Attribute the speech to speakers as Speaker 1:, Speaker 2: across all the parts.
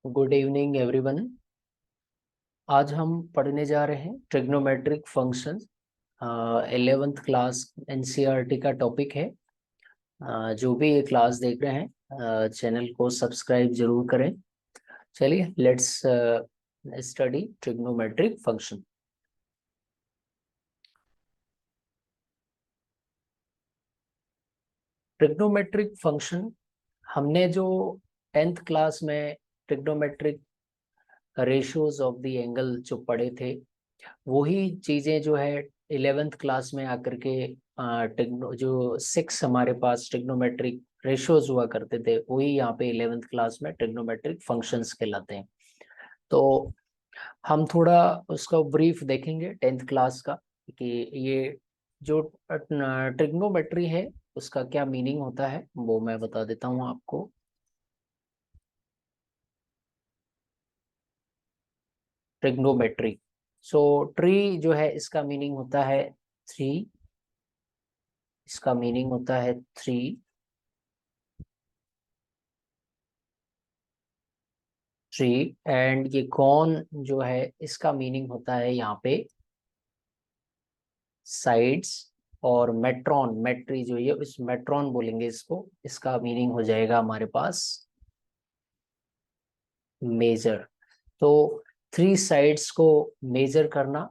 Speaker 1: Good evening everyone. आज हम पढ़ने जा रहे हैं trigonometric functions. 11th class NCERT का टॉपिक है। जो भी ये क्लास देख रहे हैं चैनल को सब्सक्राइब जरूर करें। चलिए let's study trigonometric function. Trigonometric function हमने जो 10th क्लास में trigonometric ratios of the angle जो पढ़े थे, वही चीजें जो है 11th क्लास में आकर के जो 6 हमारे पास ट्रिग्नोमेट्रिक रेशियोज हुआ करते थे, वही यहाँ पे 11th क्लास में ट्रिग्नोमेट्रिक फंक्शंस कहलाते हैं। तो हम थोड़ा उसका ब्रीफ देखेंगे 10th क्लास का कि ये जो ट्रिग्नोमेट्री है उसका क्या मीनिंग होता है, वो मैं बता देता हूँ आपको। ट्रिग्नोमेट्री, सो ट्री जो है इसका मीनिंग होता है थ्री। इसका मीनिंग होता है थ्री। ट्री एंड ये कौन जो है इसका मीनिंग होता है यहाँ पे साइड्स। और मेट्रॉन, मेट्री जो ये इस मेट्रॉन बोलेंगे इसको, इसका मीनिंग हो जाएगा हमारे पास मेजर। तो थ्री साइड्स को मेजर करना,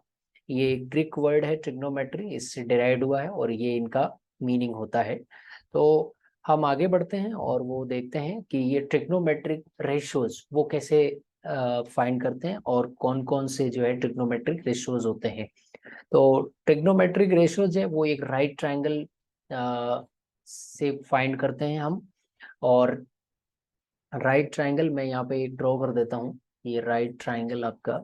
Speaker 1: ये ग्रीक वर्ड है ट्रिग्नोमेट्री, इससे डिराइव्ड हुआ है और ये इनका मीनिंग होता है। तो हम आगे बढ़ते हैं और वो देखते हैं कि ये ट्रिग्नोमेट्रिक रेशियोज वो कैसे फाइंड करते हैं और कौन कौन से जो है ट्रिग्नोमेट्रिक रेशियोज होते हैं। तो ट्रिग्नोमेट्रिक रेशियोज है वो एक राइट ट्रायंगल से फाइंड करते हैं हम। और राइट ट्रायंगल मैं यहाँ पे ड्रॉ कर देता हूँ। ये राइट ट्रायंगल आपका,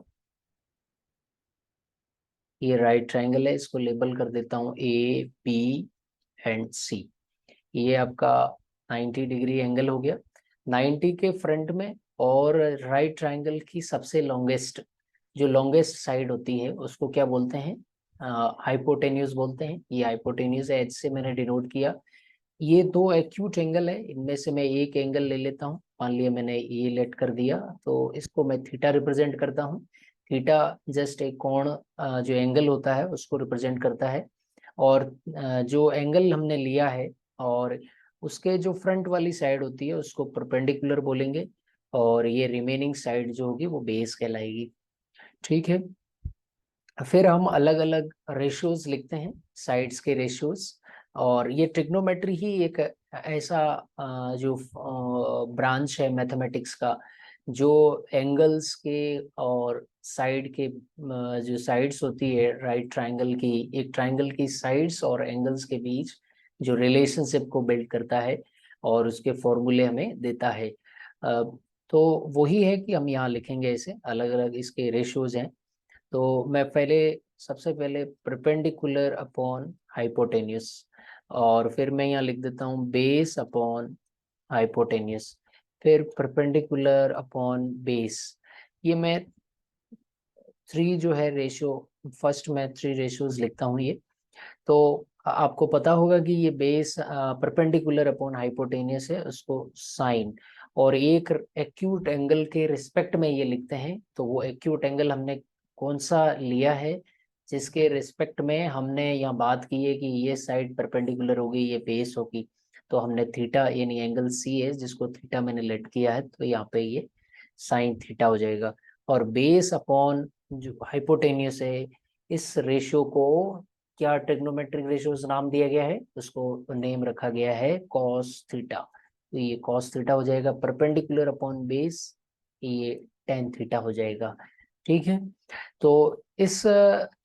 Speaker 1: ये राइट ट्रायंगल है, इसको लेबल कर देता हूँ ए बी एंड सी। ये आपका 90 डिग्री एंगल हो गया 90 के फ्रंट में। और राइट ट्रायंगल की सबसे लॉन्गेस्ट, जो लॉन्गेस्ट साइड होती है उसको क्या बोलते हैं, हाइपोटेन्यूज बोलते हैं। ये हाइपोटेन्यूज है, एच से मैंने डिनोट किया। ये दो एक्यूट एंगल है, इनमें से मैं एक एंगल ले लेता हूँ। मान लिया मैंने ये लेट कर दिया, तो इसको मैं थीटा रिप्रेजेंट करता हूँ। थीटा जस्ट एक कोण, जो एंगल होता है उसको रिप्रेजेंट करता है। और जो एंगल हमने लिया है और उसके जो फ्रंट वाली साइड होती है उसको परपेंडिकुलर बोलेंगे। और ये रिमेनिंग साइड जो होगी वो बेस कहलाएगी। ठीक है। फिर हम अलग अलग रेशियोज लिखते हैं, साइड्स के रेशियोज। और ये ट्रिग्नोमेट्री ही एक ऐसा जो ब्रांच है मैथमेटिक्स का, जो एंगल्स के और साइड के जो साइड्स होती है राइट ट्रायंगल की, एक ट्रायंगल की साइड्स और एंगल्स के बीच जो रिलेशनशिप को बिल्ड करता है और उसके फॉर्मूले हमें देता है। तो वही है कि हम यहाँ लिखेंगे ऐसे अलग अलग इसके रेशियोज हैं। तो मैं पहले, सबसे पहले परपेंडिकुलर अपॉन हाइपोटेन्यूस, और फिर मैं यहाँ लिख देता हूँ बेस अपॉन हाइपोटेन्यूस, फिर परपेंडिकुलर अपॉन बेस। ये मैं थ्री जो है रेशियो, फर्स्ट मैं थ्री रेशियोज लिखता हूँ ये। तो आपको पता होगा कि ये बेस परपेंडिकुलर अपॉन हाइपोटेनियस है, उसको साइन और एक एक्यूट एंगल के रिस्पेक्ट में ये लिखते हैं। तो वो एक्यूट एंगल हमने कौन सा लिया है जिसके रिस्पेक्ट में हमने यहाँ बात की है कि ये साइड परपेंडिकुलर होगी, ये बेस होगी। तो हमने थीटा यानी एंगल सी है जिसको थीटा मैंने लेट किया है, तो यहाँ पे ये साइन थीटा हो जाएगा। और बेस अपॉन जो हाइपोटेनियस है, इस रेशियो को क्या ट्रिग्नोमेट्रिक रेशियोज नाम दिया गया है, उसको नेम रखा गया है कॉस थीटा। तो ये कॉस थीटा हो जाएगा परपेंडिकुलर अपॉन बेस, ये टेन थीटा हो जाएगा। ठीक है। तो इस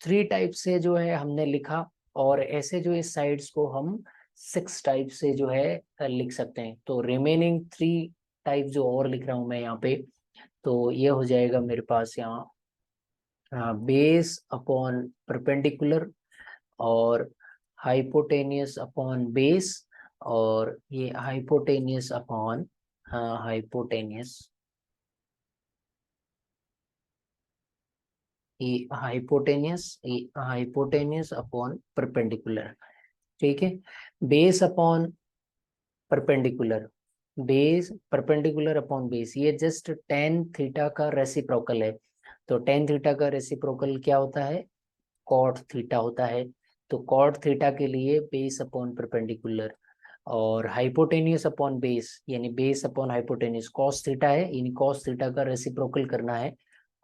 Speaker 1: थ्री टाइप से जो है हमने लिखा, और ऐसे जो इस साइड्स को हम सिक्स टाइप से जो है लिख सकते हैं। तो रिमेनिंग थ्री टाइप जो और लिख रहा हूं मैं यहाँ पे, तो ये हो जाएगा मेरे पास यहाँ बेस अपॉन परपेंडिकुलर और हाइपोटेनियस अपॉन बेस, और ये हाइपोटेनियस अपॉन हाइपोटेनियस, ये हाइपोटेनियस अपॉन परपेंडिकुलर। ठीक है। Base upon perpendicular, base perpendicular upon base, ये जस्ट टेन थीटा का रेसिप्रोकल है। तो टेन थीटा का रेसिप्रोकल क्या होता है, कॉट थीटा होता है। तो कॉट थीटा के लिए बेस अपॉन परपेंडिकुलर, और हाइपोटेन्यूस अपॉन बेस यानी base upon hypotenuse cos theta है, यानी कॉस थीटा का रेसिप्रोकल करना है।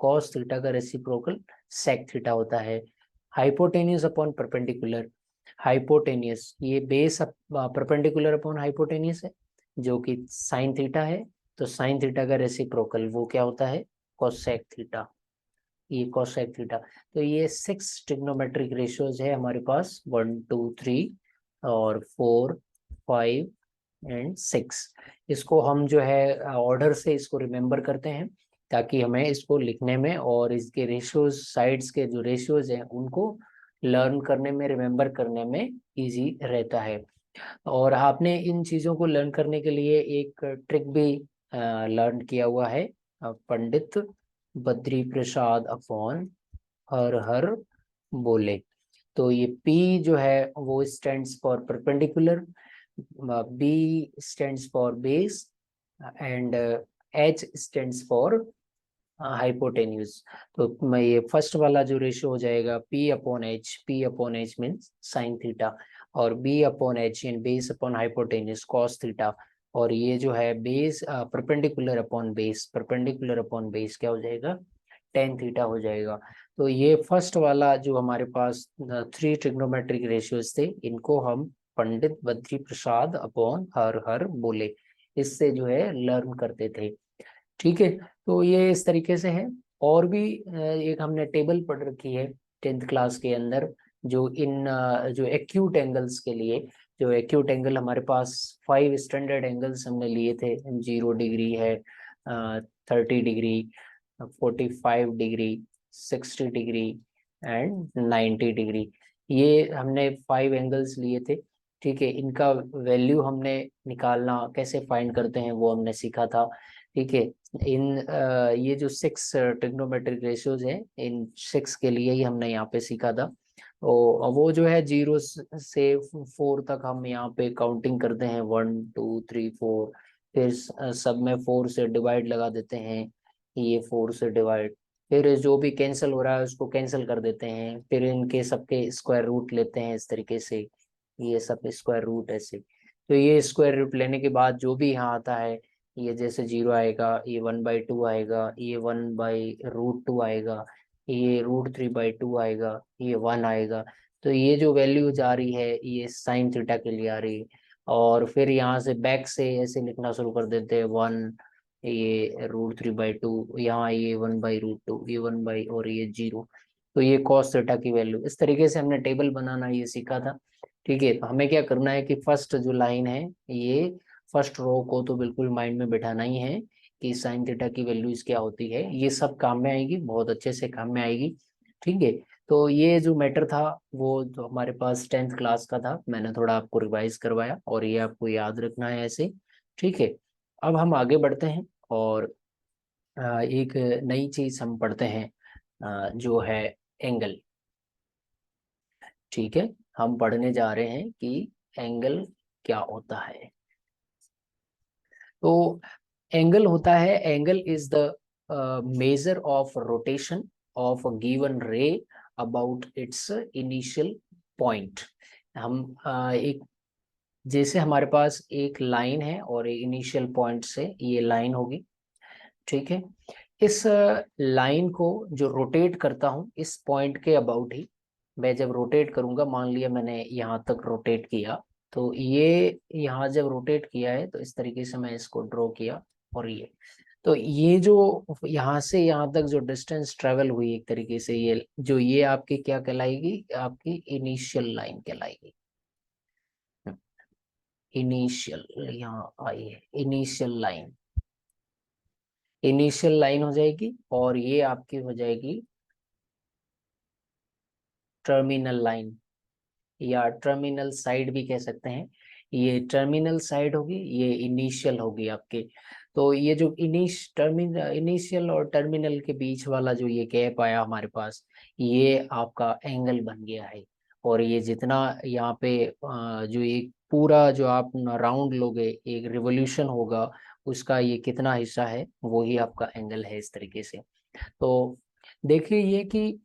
Speaker 1: कॉस थीटा का रेसिप्रोकल सेक थीटा होता है। हाइपोटेन्यूस अपॉन परपेंडिकुलर, हाइपोटेन्यूस ये बेस परपेंडिकुलर अपॉन हाइपोटेन्यूस है जो कि साइन थीटा है। तो साइन थीटा का रेसिप्रोकल वो क्या होता है, कोसेक थीटा, ये कोसेक थीटा। तो ये 6 ट्रिग्नोमेट्रिक रेशियोज है हमारे पास, 1 2 3 और 4 5 एंड 6। इसको हम जो है ऑर्डर से इसको रिमेम्बर करते हैं ताकि हमें इसको लिखने में और इसके रेशियोज, साइड्स के जो रेशियोज हैं उनको लर्न करने में, रिमेम्बर करने में इजी रहता है। और आपने इन चीज़ों को लर्न करने के लिए एक ट्रिक भी लर्न किया हुआ है, पंडित बद्री प्रसाद अपॉन हर हर बोले। तो ये P जो है वो stands for perpendicular, B stands for base and H stands for hypotenuse. तो मैं ये फर्स्ट वाला जो रेशियो हो जाएगा P upon H, P upon H means sine theta, और B अपॉन H इन base upon hypotenuse cos theta, और ये जो है base perpendicular upon base, perpendicular upon base क्या हो जाएगा, टेन थीटा हो जाएगा। तो ये फर्स्ट वाला जो हमारे पास 3 ट्रिग्नोमेट्रिक रेशियोज थे, इनको हम पंडित बद्री प्रसाद अपॉन हर हर बोले इससे जो है लर्न करते थे। ठीक है, तो ये इस तरीके से है। और भी एक हमने टेबल पढ़ रखी है 10th क्लास के अंदर, जो इन जो एक्यूट एंगल्स के लिए, जो एक्यूट एंगल हमारे पास 5 स्टैंडर्ड एंगल्स हमने लिए थे, 0 डिग्री है, 30 degree, 45 degree, 60 degree and 90 degree, ये हमने 5 एंगल्स लिए थे। ठीक है, इनका वैल्यू हमने निकालना कैसे फाइंड करते हैं वो हमने सीखा था। ठीक है, ये जो 6 ट्रिग्नोमेट्रिक रेशियोज हैं, इन 6 के लिए ही हमने यहाँ पे सीखा था। वो जो है 0 से 4 तक हम यहाँ पे काउंटिंग करते हैं, 1 2 3 4, फिर सब में 4 से डिवाइड लगा देते हैं, ये 4 से डिवाइड, फिर जो भी कैंसिल हो रहा है उसको कैंसिल कर देते हैं, फिर इनके सबके स्क्वायर रूट लेते हैं इस तरीके से, ये सब स्क्वायर रूट ऐसे। तो ये स्क्वायर रूट लेने के बाद जो भी यहाँ आता है, ये जैसे 0 आएगा, ये 1/2 आएगा, ये 1/√2 आएगा, ये √3/2 आएगा, ये 1 आएगा। तो ये जो वैल्यू जा रही है ये साइन थीटा के लिए आ रही है। और फिर यहाँ से बैक से ऐसे लिखना शुरू कर देते हैं, 1, ये √3/2, यहाँ ये 1/√2, ये 1 और ये 0। तो ये cos थीटा की वैल्यू, इस तरीके से हमने टेबल बनाना ये सीखा था। ठीक है, तो हमें क्या करना है कि फर्स्ट जो लाइन है, ये फर्स्ट रो को तो बिल्कुल माइंड में बिठाना ही है कि साइन थीटा की वैल्यूज क्या होती है, ये सब काम में आएगी, बहुत अच्छे से काम में आएगी। ठीक है, तो ये जो मैटर था वो जो हमारे पास 10th क्लास का था, मैंने थोड़ा आपको रिवाइज करवाया और ये आपको याद रखना है ऐसे। ठीक है, अब हम आगे बढ़ते हैं और एक नई चीज हम पढ़ते हैं, जो है एंगल। ठीक है, हम पढ़ने जा रहे हैं कि एंगल क्या होता है। तो एंगल होता है, angle is the measure of rotation of a given रे अबाउट इट्स इनिशियल पॉइंट। हम एक, जैसे हमारे पास एक लाइन है और एक इनिशियल पॉइंट से ये लाइन होगी। ठीक है, इस लाइन को जो रोटेट करता हूँ इस पॉइंट के अबाउट ही, मैं जब रोटेट करूंगा, मान लिया मैंने यहाँ तक रोटेट किया, तो ये यहाँ जब रोटेट किया है तो इस तरीके से मैं इसको ड्रॉ किया, और ये, तो ये जो यहाँ से यहाँ तक जो डिस्टेंस ट्रेवल हुई एक तरीके से, ये जो ये आपकी क्या कहलाएगी, आपकी इनिशियल लाइन कहलाएगी। इनिशियल, यहाँ आई है इनिशियल लाइन, इनिशियल लाइन हो जाएगी, और ये आपकी हो जाएगी टर्मिनल लाइन, या टर्मिनल साइड भी कह सकते हैं। ये टर्मिनल साइड होगी, ये इनिशियल होगी आपके। तो ये जो इनिशियल और टर्मिनल के बीच वाला जो ये गैप आया हमारे पास, ये आपका एंगल बन गया है। और ये जितना यहाँ पे जो ये पूरा जो आप राउंड लोगे, एक रिवोल्यूशन होगा, उसका ये कितना हिस्सा है, वो ही आपका एंगल है इस तरीके से। तो देखिए ये कि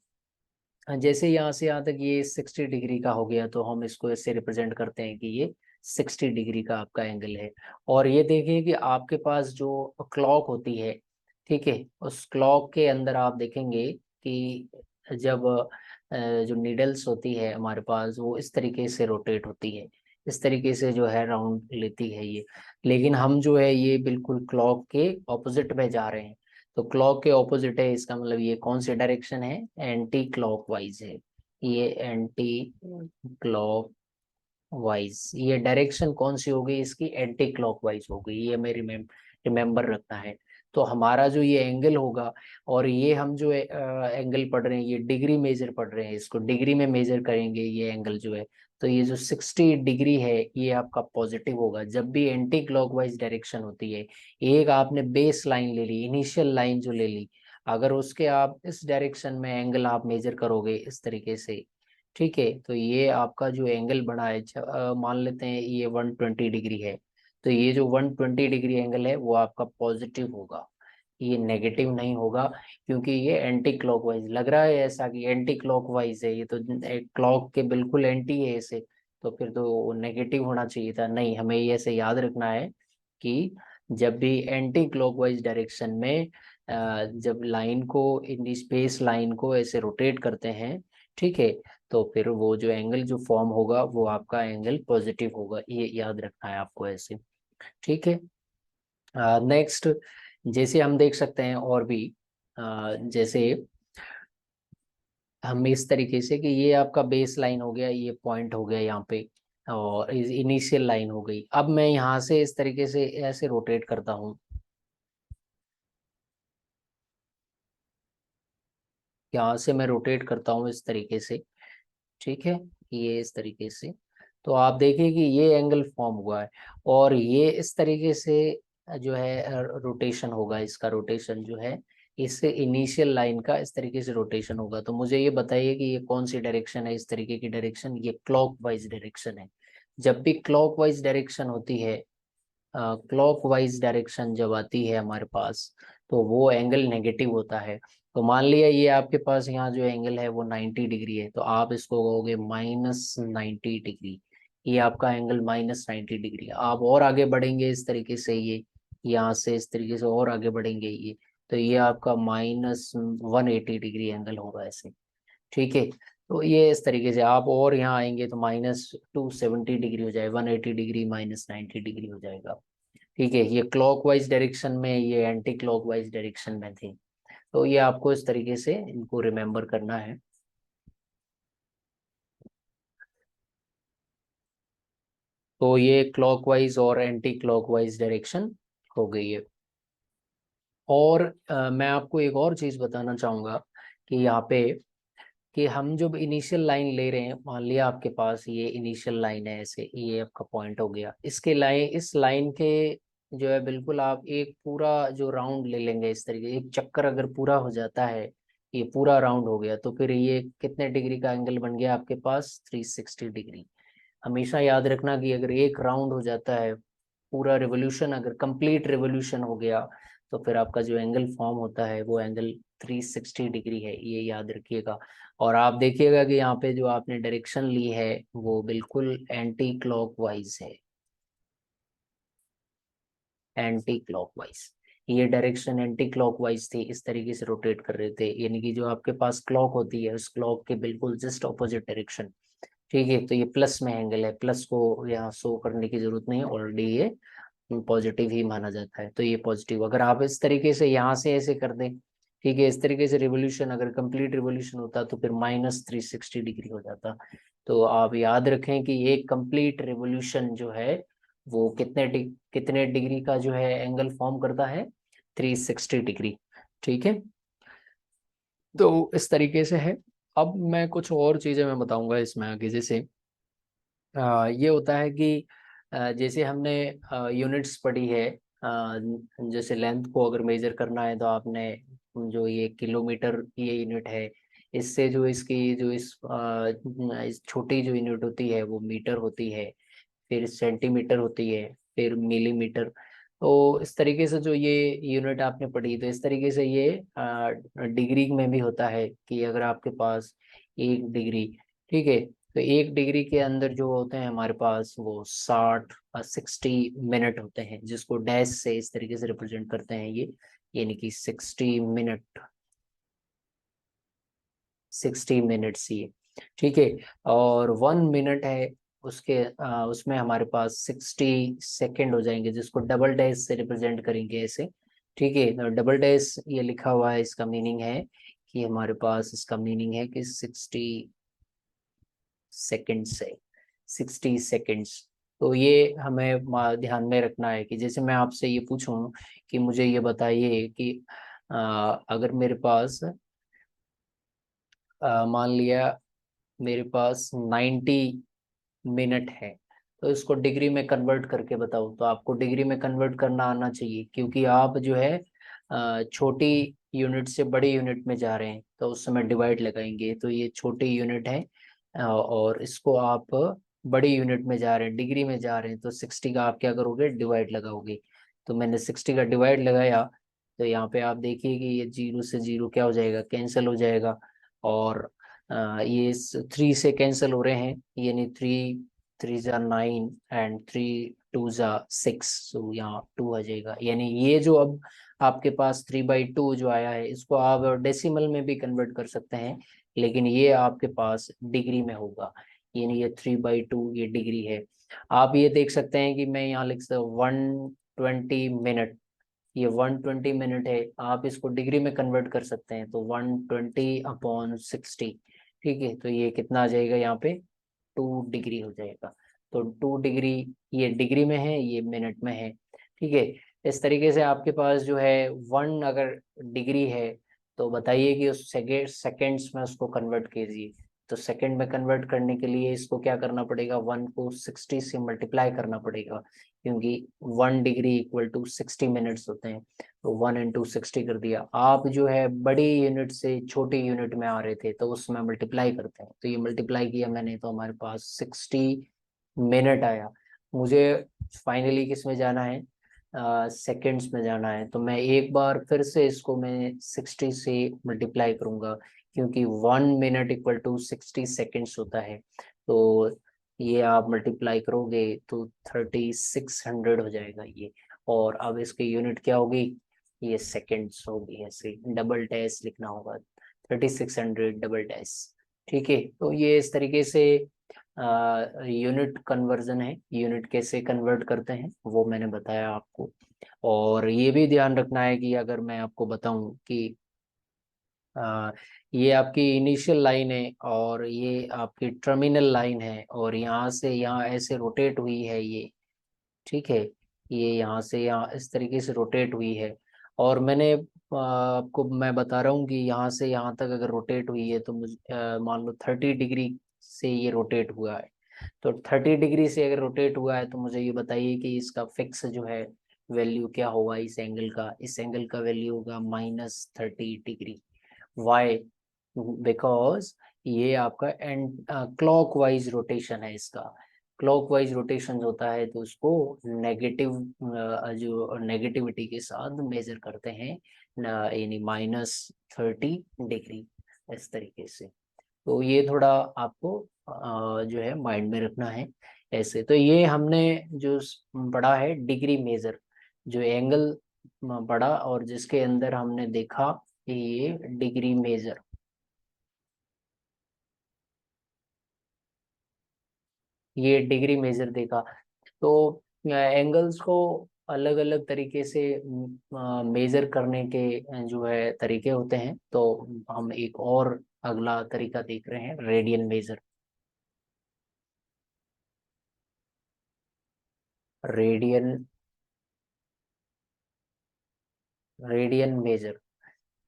Speaker 1: जैसे यहाँ से यहाँ तक ये 60 डिग्री का हो गया, तो हम इसको ऐसे रिप्रेजेंट करते हैं कि ये 60 डिग्री का आपका एंगल है। और ये देखिए कि आपके पास जो क्लॉक होती है, ठीक है, उस क्लॉक के अंदर आप देखेंगे कि जब जो नीडल्स होती है हमारे पास, वो इस तरीके से रोटेट होती है, इस तरीके से जो है राउंड लेती है ये। लेकिन हम जो है ये बिल्कुल क्लॉक के ऑपोजिट में जा रहे हैं। तो क्लॉक के ऑपोजिट है, इसका मतलब ये कौन सी डायरेक्शन है, एंटी क्लॉकवाइज है। ये एंटी क्लॉक वाइज, ये डायरेक्शन कौन सी होगी इसकी, एंटी क्लॉकवाइज होगी, ये हमें रिमेम्बर रखना है। तो हमारा जो ये एंगल होगा, और ये हम जो एंगल पढ़ रहे हैं, ये डिग्री मेजर पढ़ रहे हैं, इसको डिग्री में मेजर करेंगे ये एंगल जो है। तो ये जो 60 डिग्री है, ये आपका पॉजिटिव होगा जब भी एंटी क्लॉकवाइज डायरेक्शन होती है। एक आपने बेस लाइन ले ली, इनिशियल लाइन जो ले ली, अगर उसके आप इस डायरेक्शन में एंगल आप मेजर करोगे इस तरीके से, ठीक है, तो ये आपका जो एंगल बना है, मान लेते हैं ये 120 डिग्री है, तो ये जो 120 डिग्री एंगल है वो आपका पॉजिटिव होगा, ये नेगेटिव नहीं होगा। क्योंकि ये एंटी क्लॉकवाइज लग रहा है, ऐसा कि एंटी क्लॉकवाइज है, ये तो क्लॉक के बिल्कुल एंटी है इसे, तो फिर तो नेगेटिव होना चाहिए था। नहीं, हमें ये ऐसे याद रखना है कि जब भी एंटी क्लॉकवाइज डायरेक्शन में जब लाइन को, इन स्पेस लाइन को ऐसे रोटेट करते हैं, ठीक है, तो फिर वो जो एंगल जो फॉर्म होगा वो आपका एंगल पॉजिटिव होगा, ये याद रखना है आपको ऐसे, ठीक है। नेक्स्ट, जैसे हम देख सकते हैं और भी, जैसे हम इस तरीके से कि ये आपका बेस लाइन हो गया, ये पॉइंट हो गया यहाँ पे, और इनिशियल लाइन हो गई। अब मैं यहाँ से इस तरीके से ऐसे रोटेट करता हूँ, यहाँ से मैं रोटेट करता हूँ इस तरीके से, ठीक है, ये इस तरीके से। तो आप देखिए कि ये एंगल फॉर्म हुआ है, और ये इस तरीके से जो है रोटेशन होगा, इसका रोटेशन जो है, इससे इनिशियल लाइन का इस तरीके से रोटेशन होगा। तो मुझे ये बताइए कि ये कौन सी डायरेक्शन है, इस तरीके की डायरेक्शन, ये क्लॉकवाइज डायरेक्शन है। जब भी क्लॉकवाइज डायरेक्शन होती है, क्लॉकवाइज डायरेक्शन जब आती है हमारे पास, तो वो एंगल नेगेटिव होता है। तो मान लिया ये आपके पास यहाँ जो एंगल है वो 90 डिग्री है, तो आप इसको कहोगे -90 डिग्री, ये आपका एंगल -90 डिग्री। आप और आगे बढ़ेंगे इस तरीके से, ये यहाँ से इस तरीके से और आगे बढ़ेंगे ये, तो ये आपका -180 डिग्री एंगल होगा ऐसे, ठीक है। तो ये इस तरीके से आप और यहाँ आएंगे तो -270 डिग्री हो जाएगा, 180 डिग्री -90 डिग्री हो जाएगा, ठीक है। ये क्लॉकवाइज डायरेक्शन में, ये एंटी क्लॉकवाइज डायरेक्शन में थी। तो ये आपको इस तरीके से इनको रिमेम्बर करना है। तो ये क्लॉकवाइज और एंटी क्लॉकवाइज डायरेक्शन हो गई है। और मैं आपको एक और चीज बताना चाहूंगा कि यहाँ पे, कि हम जब इनिशियल लाइन ले रहे हैं, मान लिया आपके पास ये इनिशियल लाइन है ऐसे, ये आपका पॉइंट हो गया, इसके लाइन, इस लाइन के जो है बिल्कुल आप एक पूरा जो राउंड ले लेंगे इस तरीके, एक चक्कर अगर पूरा हो जाता है, ये पूरा राउंड हो गया, तो फिर ये कितने डिग्री का एंगल बन गया आपके पास, 360 डिग्री। हमेशा याद रखना कि अगर एक राउंड हो जाता है, पूरा रिवोल्यूशन अगर कंप्लीट रिवोल्यूशन हो गया, तो फिर आपका जो एंगल फॉर्म होता है वो एंगल 360 डिग्री है, ये याद रखिएगा। और आप देखिएगा कि यहाँ पे जो आपने डायरेक्शन ली है वो बिल्कुल एंटी क्लॉकवाइज है, एंटी क्लॉकवाइज, ये डायरेक्शन एंटी क्लॉकवाइज थी, इस तरीके से रोटेट कर रहे थे, यानी कि जो आपके पास क्लॉक होती है उस क्लॉक के बिल्कुल जस्ट ऑपोजिट डायरेक्शन, ठीक है। तो ये प्लस में एंगल है, प्लस को यहाँ शो करने की जरूरत नहीं है, ऑलरेडी ये पॉजिटिव ही माना जाता है, तो ये पॉजिटिव। अगर आप इस तरीके से यहाँ से ऐसे कर दें, ठीक है, इस तरीके से रिवोल्यूशन अगर कंप्लीट रिवोल्यूशन होता तो फिर -360 डिग्री हो जाता। तो आप याद रखें कि ये कंप्लीट रिवोल्यूशन जो है वो कितने डिग्री का जो है एंगल फॉर्म करता है, 360 डिग्री, ठीक है। तो इस तरीके से है। अब मैं कुछ और चीजें मैं बताऊंगा इसमें आगे, जैसे ये होता है कि जैसे हमने यूनिट्स पढ़ी है, जैसे लेंथ को अगर मेजर करना है तो आपने जो ये किलोमीटर ये यूनिट है, इससे जो इसकी जो इस छोटी जो यूनिट होती है वो मीटर होती है। फिर सेंटीमीटर होती है, फिर मिलीमीटर। तो इस तरीके से जो ये यूनिट आपने पढ़ी, तो इस तरीके से ये डिग्री में भी होता है कि अगर आपके पास 1 डिग्री, ठीक है, तो 1 डिग्री के अंदर जो होते हैं हमारे पास वो 60 मिनट होते हैं, जिसको डैश से इस तरीके से रिप्रेजेंट करते हैं ये, यानी कि 60 मिनट, 60 मिनट्स ये, ठीक है। और 1 मिनट है, उसमें हमारे पास 60 सेकेंड हो जाएंगे, जिसको डबल डैश से रिप्रेजेंट करेंगे ऐसे, ठीक है। तो डबल डैश ये लिखा हुआ है, इसका मीनिंग है कि हमारे पास, इसका मीनिंग है कि 60 सेकेंड्स है, 60 सेकेंड्स। तो ये हमें ध्यान में रखना है कि जैसे मैं आपसे ये पूछूं कि मुझे ये बताइए कि अगर मेरे पास मान लिया मेरे पास 90 मिनट है, तो इसको डिग्री में कन्वर्ट करके बताओ। तो आपको डिग्री में कन्वर्ट करना आना चाहिए, क्योंकि आप जो है छोटी यूनिट से बड़ी यूनिट में जा रहे हैं, तो उस समय डिवाइड लगाएंगे। तो ये छोटी यूनिट है और इसको आप बड़ी यूनिट में जा रहे हैं, डिग्री में जा रहे हैं, तो 60 का आप क्या करोगे, डिवाइड लगाओगे। तो मैंने 60 का डिवाइड लगाया, तो यहाँ पे आप देखिए कि ये 0 से 0 क्या हो जाएगा, कैंसिल हो जाएगा। और ये 3 से कैंसिल हो रहे हैं, यानी 3 3 जा 9 एंड 3 2 जा 6, सो यहाँ 2 आ जाएगा। यानी ये जो अब आपके पास 3/2 जो आया है, इसको आप डेसिमल में भी कन्वर्ट कर सकते हैं, लेकिन ये आपके पास डिग्री में होगा, यानी ये 3/2 ये डिग्री है। आप ये देख सकते हैं कि मैं यहाँ लिख सकता हूँ 120 मिनट, ये 120 मिनट है, आप इसको डिग्री में कन्वर्ट कर सकते हैं, तो 120/60, ठीक है। तो ये कितना आ जाएगा, यहाँ पे 2 डिग्री हो जाएगा। तो 2 डिग्री, ये डिग्री में है, ये मिनट में है, ठीक है। इस तरीके से आपके पास जो है 1 अगर डिग्री है, तो बताइए कि उस सेकेंड्स में उसको कन्वर्ट कीजिए। तो सेकेंड में कन्वर्ट करने के लिए इसको क्या करना पड़ेगा, 1 को 60 से मल्टीप्लाई करना पड़ेगा, क्योंकि 1 डिग्री = 60 मिनट्स होते हैं। तो 1 × 60 कर दिया। आप जो है बड़ी यूनिट से छोटी यूनिट में आ रहे थे, तो उसमें मल्टीप्लाई करते हैं, तो ये मल्टीप्लाई किया मैंने, तो हमारे पास 60 मिनट आया। मुझे फाइनली किस में जाना है, सेकेंड्स में जाना है। तो मैं एक बार फिर से इसको मैं 60 से मल्टीप्लाई करूंगा, क्योंकि 1 मिनट = 60 सेकेंड्स होता है। तो ये आप मल्टीप्लाई करोगे तो 3600 हो जाएगा ये। और अब इसकी यूनिट क्या होगी, ये सेकेंड्स होगी, ऐसे डबल डैश लिखना होगा, 3600 डबल डैश, ठीक है। तो ये इस तरीके से यूनिट कन्वर्जन है, यूनिट कैसे कन्वर्ट करते हैं वो मैंने बताया आपको। और ये भी ध्यान रखना है कि अगर मैं आपको बताऊं कि आ, ये आपकी इनिशियल लाइन है और ये आपकी टर्मिनल लाइन है, और यहाँ से यहाँ ऐसे रोटेट हुई है ये, ठीक है। ये यहाँ से यहाँ इस तरीके से रोटेट हुई है, और मैंने आपको मैं बता रहा हूँ कि यहाँ से यहाँ तक अगर रोटेट हुई है, तो मुझे मान लो 30 डिग्री से ये रोटेट हुआ है। तो 30 डिग्री से अगर रोटेट हुआ है, तो मुझे ये बताइए कि इसका फिक्स जो है वैल्यू क्या होगा इस एंगल का। इस एंगल का वैल्यू होगा -30 डिग्री। वाई, बिकॉज ये आपका एंड क्लॉकवाइज रोटेशन है इसका। क्लॉकवाइज रोटेशन होता है तो उसको नेगेटिव, जो नेगेटिविटी के साथ मेजर करते हैं, यानी -30 डिग्री, इस तरीके से। तो ये थोड़ा आपको जो है माइंड में रखना है ऐसे। तो ये हमने जो पढ़ा है डिग्री मेजर, जो एंगल पढ़ा, और जिसके अंदर हमने देखा कि ये डिग्री मेजर, ये डिग्री मेजर देखा। तो एंगल्स को अलग अलग तरीके से मेजर करने के जो है तरीके होते हैं। तो हम एक और अगला तरीका देख रहे हैं, radian major. Radian, radian major.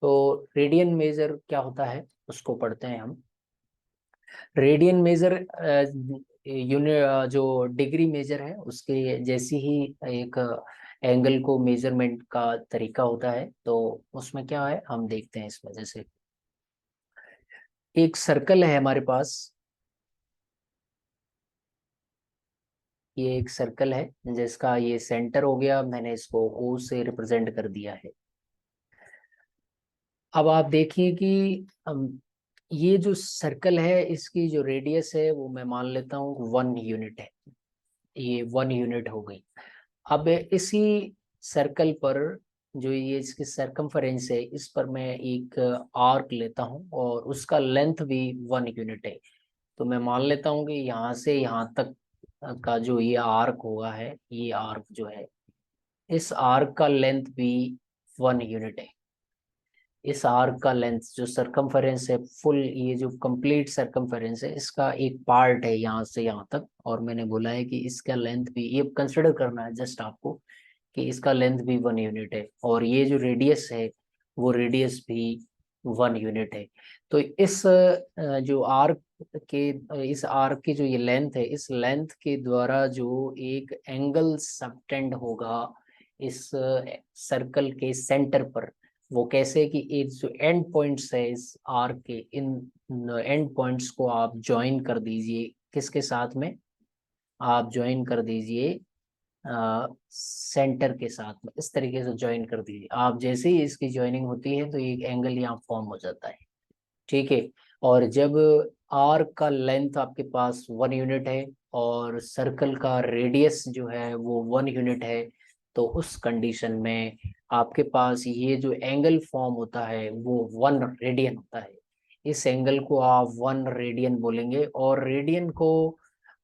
Speaker 1: तो रेडियन मेजर क्या होता है, उसको पढ़ते हैं हम। रेडियन मेजर यूनिट, जो डिग्री मेजर है उसके जैसी ही एक एंगल को मेजरमेंट का तरीका होता है। तो उसमें क्या है हम देखते हैं। इसमें जैसे एक सर्कल है हमारे पास, ये एक सर्कल है जिसका ये सेंटर हो गया, मैंने इसको ओ से रिप्रेजेंट कर दिया है। अब आप देखिए कि ये जो सर्कल है इसकी जो रेडियस है वो मैं मान लेता हूँ 1 यूनिट है। ये 1 यूनिट हो गई। अब इसी सर्कल पर जो ये इसकी सरकमफेरेंस है इस पर मैं एक आर्क लेता हूँ और उसका लेंथ भी 1 यूनिट है। तो मैं मान लेता हूँ कि यहाँ से यहाँ तक का जो ये आर्क हुआ है, ये आर्क जो है इस आर्क का लेंथ भी 1 यूनिट है। इस आर्क का लेंथ जो सरकमफेरेंस है फुल, ये जो कंप्लीट सरकमफेरेंस है इसका एक पार्ट है यहाँ से यहाँ तक, और मैंने बोला है कि इसका लेंथ भी, ये कंसिडर करना है जस्ट आपको कि इसका लेंथ भी 1 यूनिट है और ये जो रेडियस है वो रेडियस भी 1 यूनिट है। तो इस जो आर्क के, इस आर्क की जो ये लेंथ है, इस लेंथ के द्वारा जो एक एंगल सबटेंड होगा इस सर्कल के सेंटर पर, वो कैसे कि एक जो एंड पॉइंट्स है इस आर्क के, इन एंड पॉइंट्स को आप ज्वाइन कर दीजिए किसके साथ में, आप ज्वाइन कर दीजिए सेंटर के साथ में, इस तरीके से ज्वाइन कर दीजिए आप। जैसे ही इसकी ज्वाइनिंग होती है तो एक एंगल यहाँ फॉर्म हो जाता है, ठीक है। और जब आर्क का लेंथ आपके पास 1 यूनिट है और सर्कल का रेडियस जो है वो 1 यूनिट है, तो उस कंडीशन में आपके पास ये जो एंगल फॉर्म होता है वो 1 रेडियन होता है। इस एंगल को आप 1 रेडियन बोलेंगे। और रेडियन को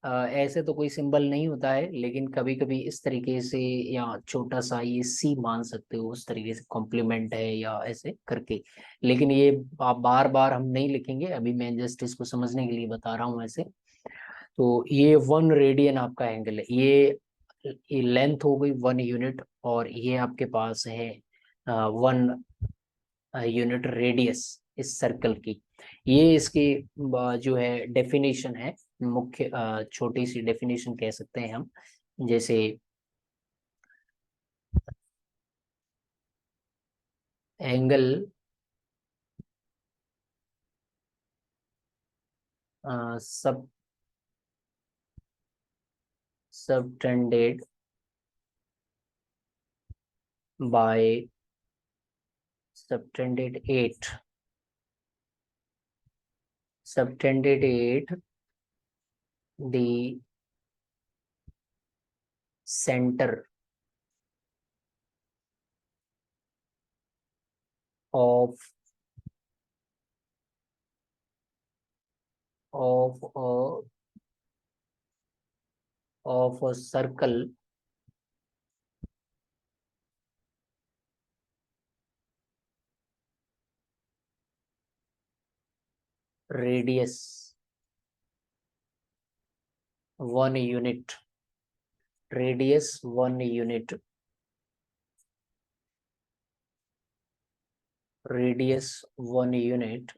Speaker 1: ऐसे तो कोई सिंबल नहीं होता है, लेकिन कभी कभी इस तरीके से या छोटा सा ये सी मान सकते हो, उस तरीके से कॉम्प्लीमेंट है या ऐसे करके। लेकिन ये आप बार बार हम नहीं लिखेंगे, अभी मैं जस्ट इसको समझने के लिए बता रहा हूँ ऐसे। तो ये 1 रेडियन आपका एंगल है, ये लेंथ हो गई 1 यूनिट, और ये आपके पास है 1 यूनिट रेडियस इस सर्कल की। ये इसकी जो है डेफिनेशन है, मुख्य छोटी सी डेफिनेशन कह सकते हैं हम। जैसे एंगल सब subtended bye subtended 8 the center of of a of a circle radius 1 unit, radius 1 unit, radius 1 unit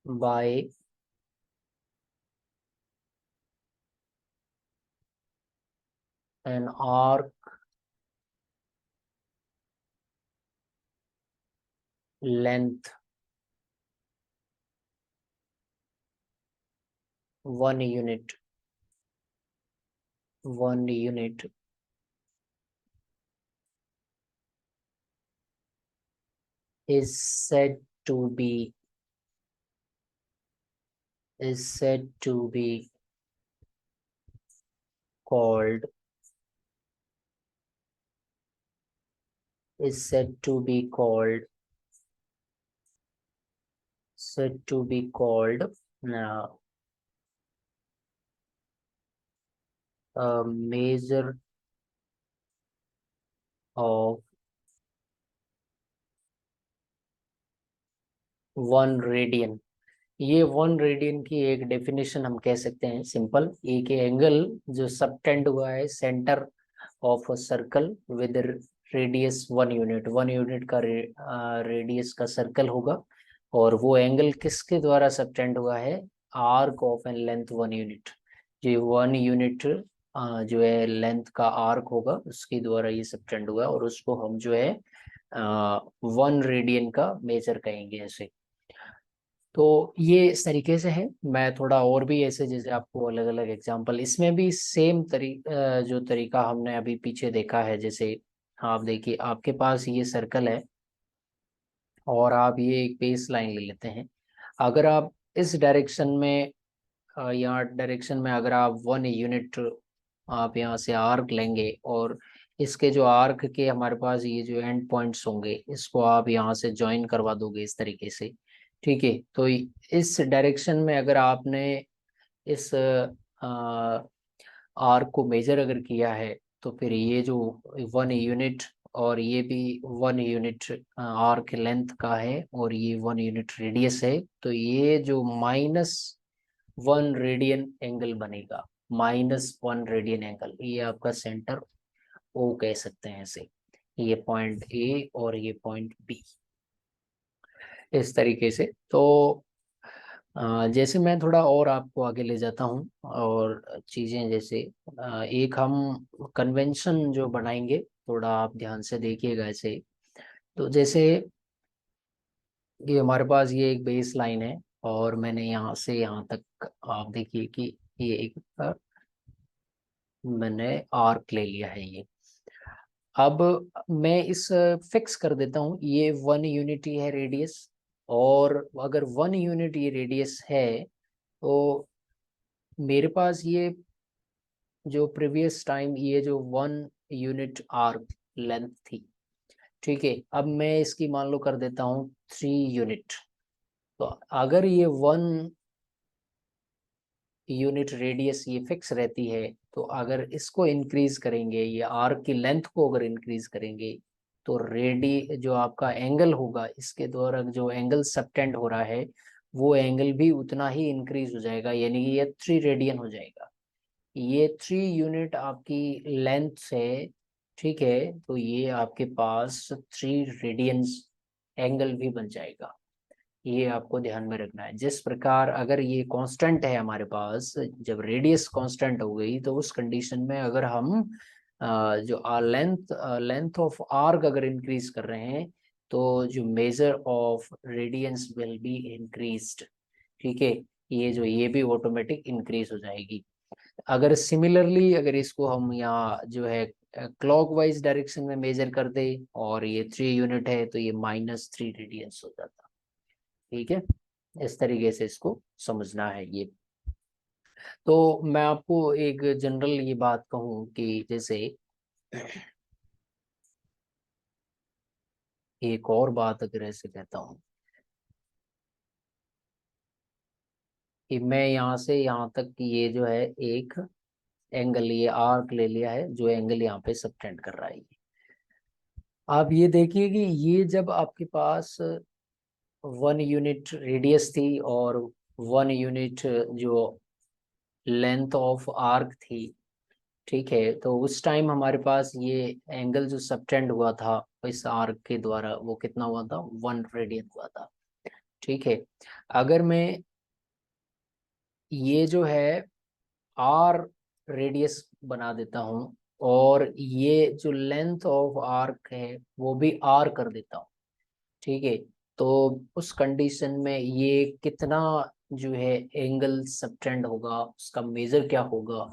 Speaker 1: by an arc length 1 unit 1 unit is said to be is said to be called is said to be called uh, a measure of 1 radian. ये 1 radian की एक definition हम कह सकते हैं simple, एक angle जो subtend हुआ है centre of a circle with radius 1 unit, 1 unit का रेडियस का सर्कल होगा, और वो एंगल किसके द्वारा सबटेंड हुआ है, arc of an length 1 unit. जो 1 यूनिट जो है लेंथ का आर्क होगा उसके द्वारा ये सबटेंड हुआ है, और उसको हम जो है 1 रेडियन का मेजर कहेंगे ऐसे। तो ये इस तरीके से है। मैं थोड़ा और भी ऐसे, जैसे आपको अलग अलग एग्जांपल, इसमें भी सेम जो तरीका हमने अभी पीछे देखा है, जैसे आप देखिए आपके पास ये सर्कल है और आप ये एक बेस लाइन ले लेते हैं। अगर आप इस डायरेक्शन में या डायरेक्शन में अगर आप 1 यूनिट आप यहाँ से आर्क लेंगे और इसके जो आर्क के हमारे पास ये जो एंड पॉइंट्स होंगे इसको आप यहाँ से ज्वाइन करवा दोगे इस तरीके से, ठीक है। तो इस डायरेक्शन में अगर आपने इस आर्क को मेजर अगर किया है तो फिर ये जो 1 यूनिट और ये भी 1 यूनिट आर्क लेंथ का है और ये 1 यूनिट रेडियस है, तो ये जो -1 रेडियन एंगल बनेगा। -1 रेडियन एंगल, ये आपका सेंटर ओ कह सकते हैं इसे। ये पॉइंट ए और ये पॉइंट बी, इस तरीके से। तो जैसे मैं थोड़ा और आपको आगे ले जाता हूँ और चीज़ें जैसे एक हम कन्वेंशन जो बनाएंगे, थोड़ा आप ध्यान से देखिएगा ऐसे। तो जैसे ये हमारे पास ये एक बेस लाइन है और मैंने यहाँ से यहाँ तक आप देखिए कि ये एक मैंने आर्क ले लिया है ये। अब मैं इस फिक्स कर देता हूँ, ये 1 यूनिट ही है रेडियस। और अगर 1 यूनिट ये रेडियस है तो मेरे पास ये जो प्रीवियस टाइम ये जो 1 यूनिट आर्क लेंथ थी, ठीक है, अब मैं इसकी मान लो कर देता हूँ 3 यूनिट। तो अगर ये 1 यूनिट रेडियस ये फिक्स रहती है, तो अगर इसको इंक्रीज करेंगे, ये आर्क की लेंथ को अगर इंक्रीज करेंगे, तो रेडी जो आपका एंगल होगा इसके द्वारा जो एंगल सबटेंड हो रहा है वो एंगल भी उतना ही इंक्रीज हो जाएगा, यानी कि ये 3 रेडियन हो जाएगा। ये 3 यूनिट आपकी लेंथ है, ठीक है, तो ये आपके पास 3 रेडियंस एंगल भी बन जाएगा। ये आपको ध्यान में रखना है। जिस प्रकार अगर ये कांस्टेंट है हमारे पास, जब रेडियस कांस्टेंट हो गई तो उस कंडीशन में अगर हम जो लेंथ ऑफ आर्क अगर इंक्रीज कर रहे हैं तो जो measure of radians will be increased, ठीक है। ये भी ऑटोमेटिक इंक्रीज हो जाएगी। अगर सिमिलरली अगर इसको हम यहाँ जो है क्लॉकवाइज डायरेक्शन में मेजर कर दे और ये 3 यूनिट है तो ये -3 रेडियंस हो जाता, ठीक है। इस तरीके से इसको समझना है ये। तो मैं आपको एक जनरल ये बात कहूँ कि जैसे एक और बात अगर ऐसे कहता हूँ कि मैं यहाँ से यहाँ तक कि ये जो है एक एंगल ये आर्क ले लिया है, जो एंगल यहाँ पे सबटेंड कर रहा है ये। आप ये देखिए कि ये जब आपके पास 1 यूनिट रेडियस थी और 1 यूनिट जो लेंथ ऑफ आर्क थी, ठीक है, तो उस टाइम हमारे पास ये एंगल जो सबटेंड हुआ था इस आर्क के द्वारा वो कितना हुआ था, 1 रेडियन हुआ था, ठीक है। अगर मैं ये जो है आर रेडियस बना देता हूँ और ये जो लेंथ ऑफ आर्क है वो भी आर कर देता हूँ, ठीक है, तो उस कंडीशन में ये कितना जो है एंगल सबटेंड होगा उसका मेजर क्या होगा,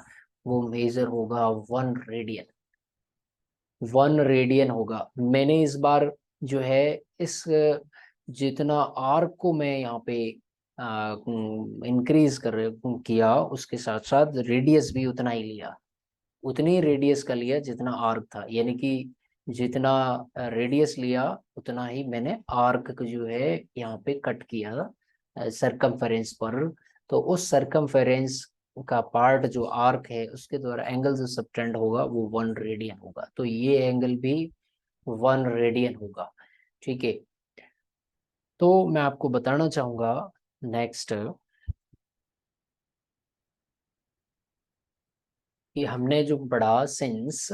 Speaker 1: वो मेजर होगा 1 रेडियन। 1 रेडियन होगा। मैंने इस बार जो है इस जितना आर्क को मैं यहाँ पे इंक्रीज कर किया उसके साथ साथ रेडियस भी उतना ही लिया, उतनी रेडियस का लिया जितना आर्क था, यानी कि जितना रेडियस लिया उतना ही मैंने आर्क को जो है यहाँ पे कट किया सरकमफेरेंस पर। तो उस सरकमफेरेंस का पार्ट जो आर्क है उसके द्वारा एंगल जो सबटेंड होगा वो 1 रेडियन होगा, तो ये एंगल भी 1 रेडियन होगा, ठीक है। तो मैं आपको बताना चाहूंगा नेक्स्ट कि हमने जो पढ़ा since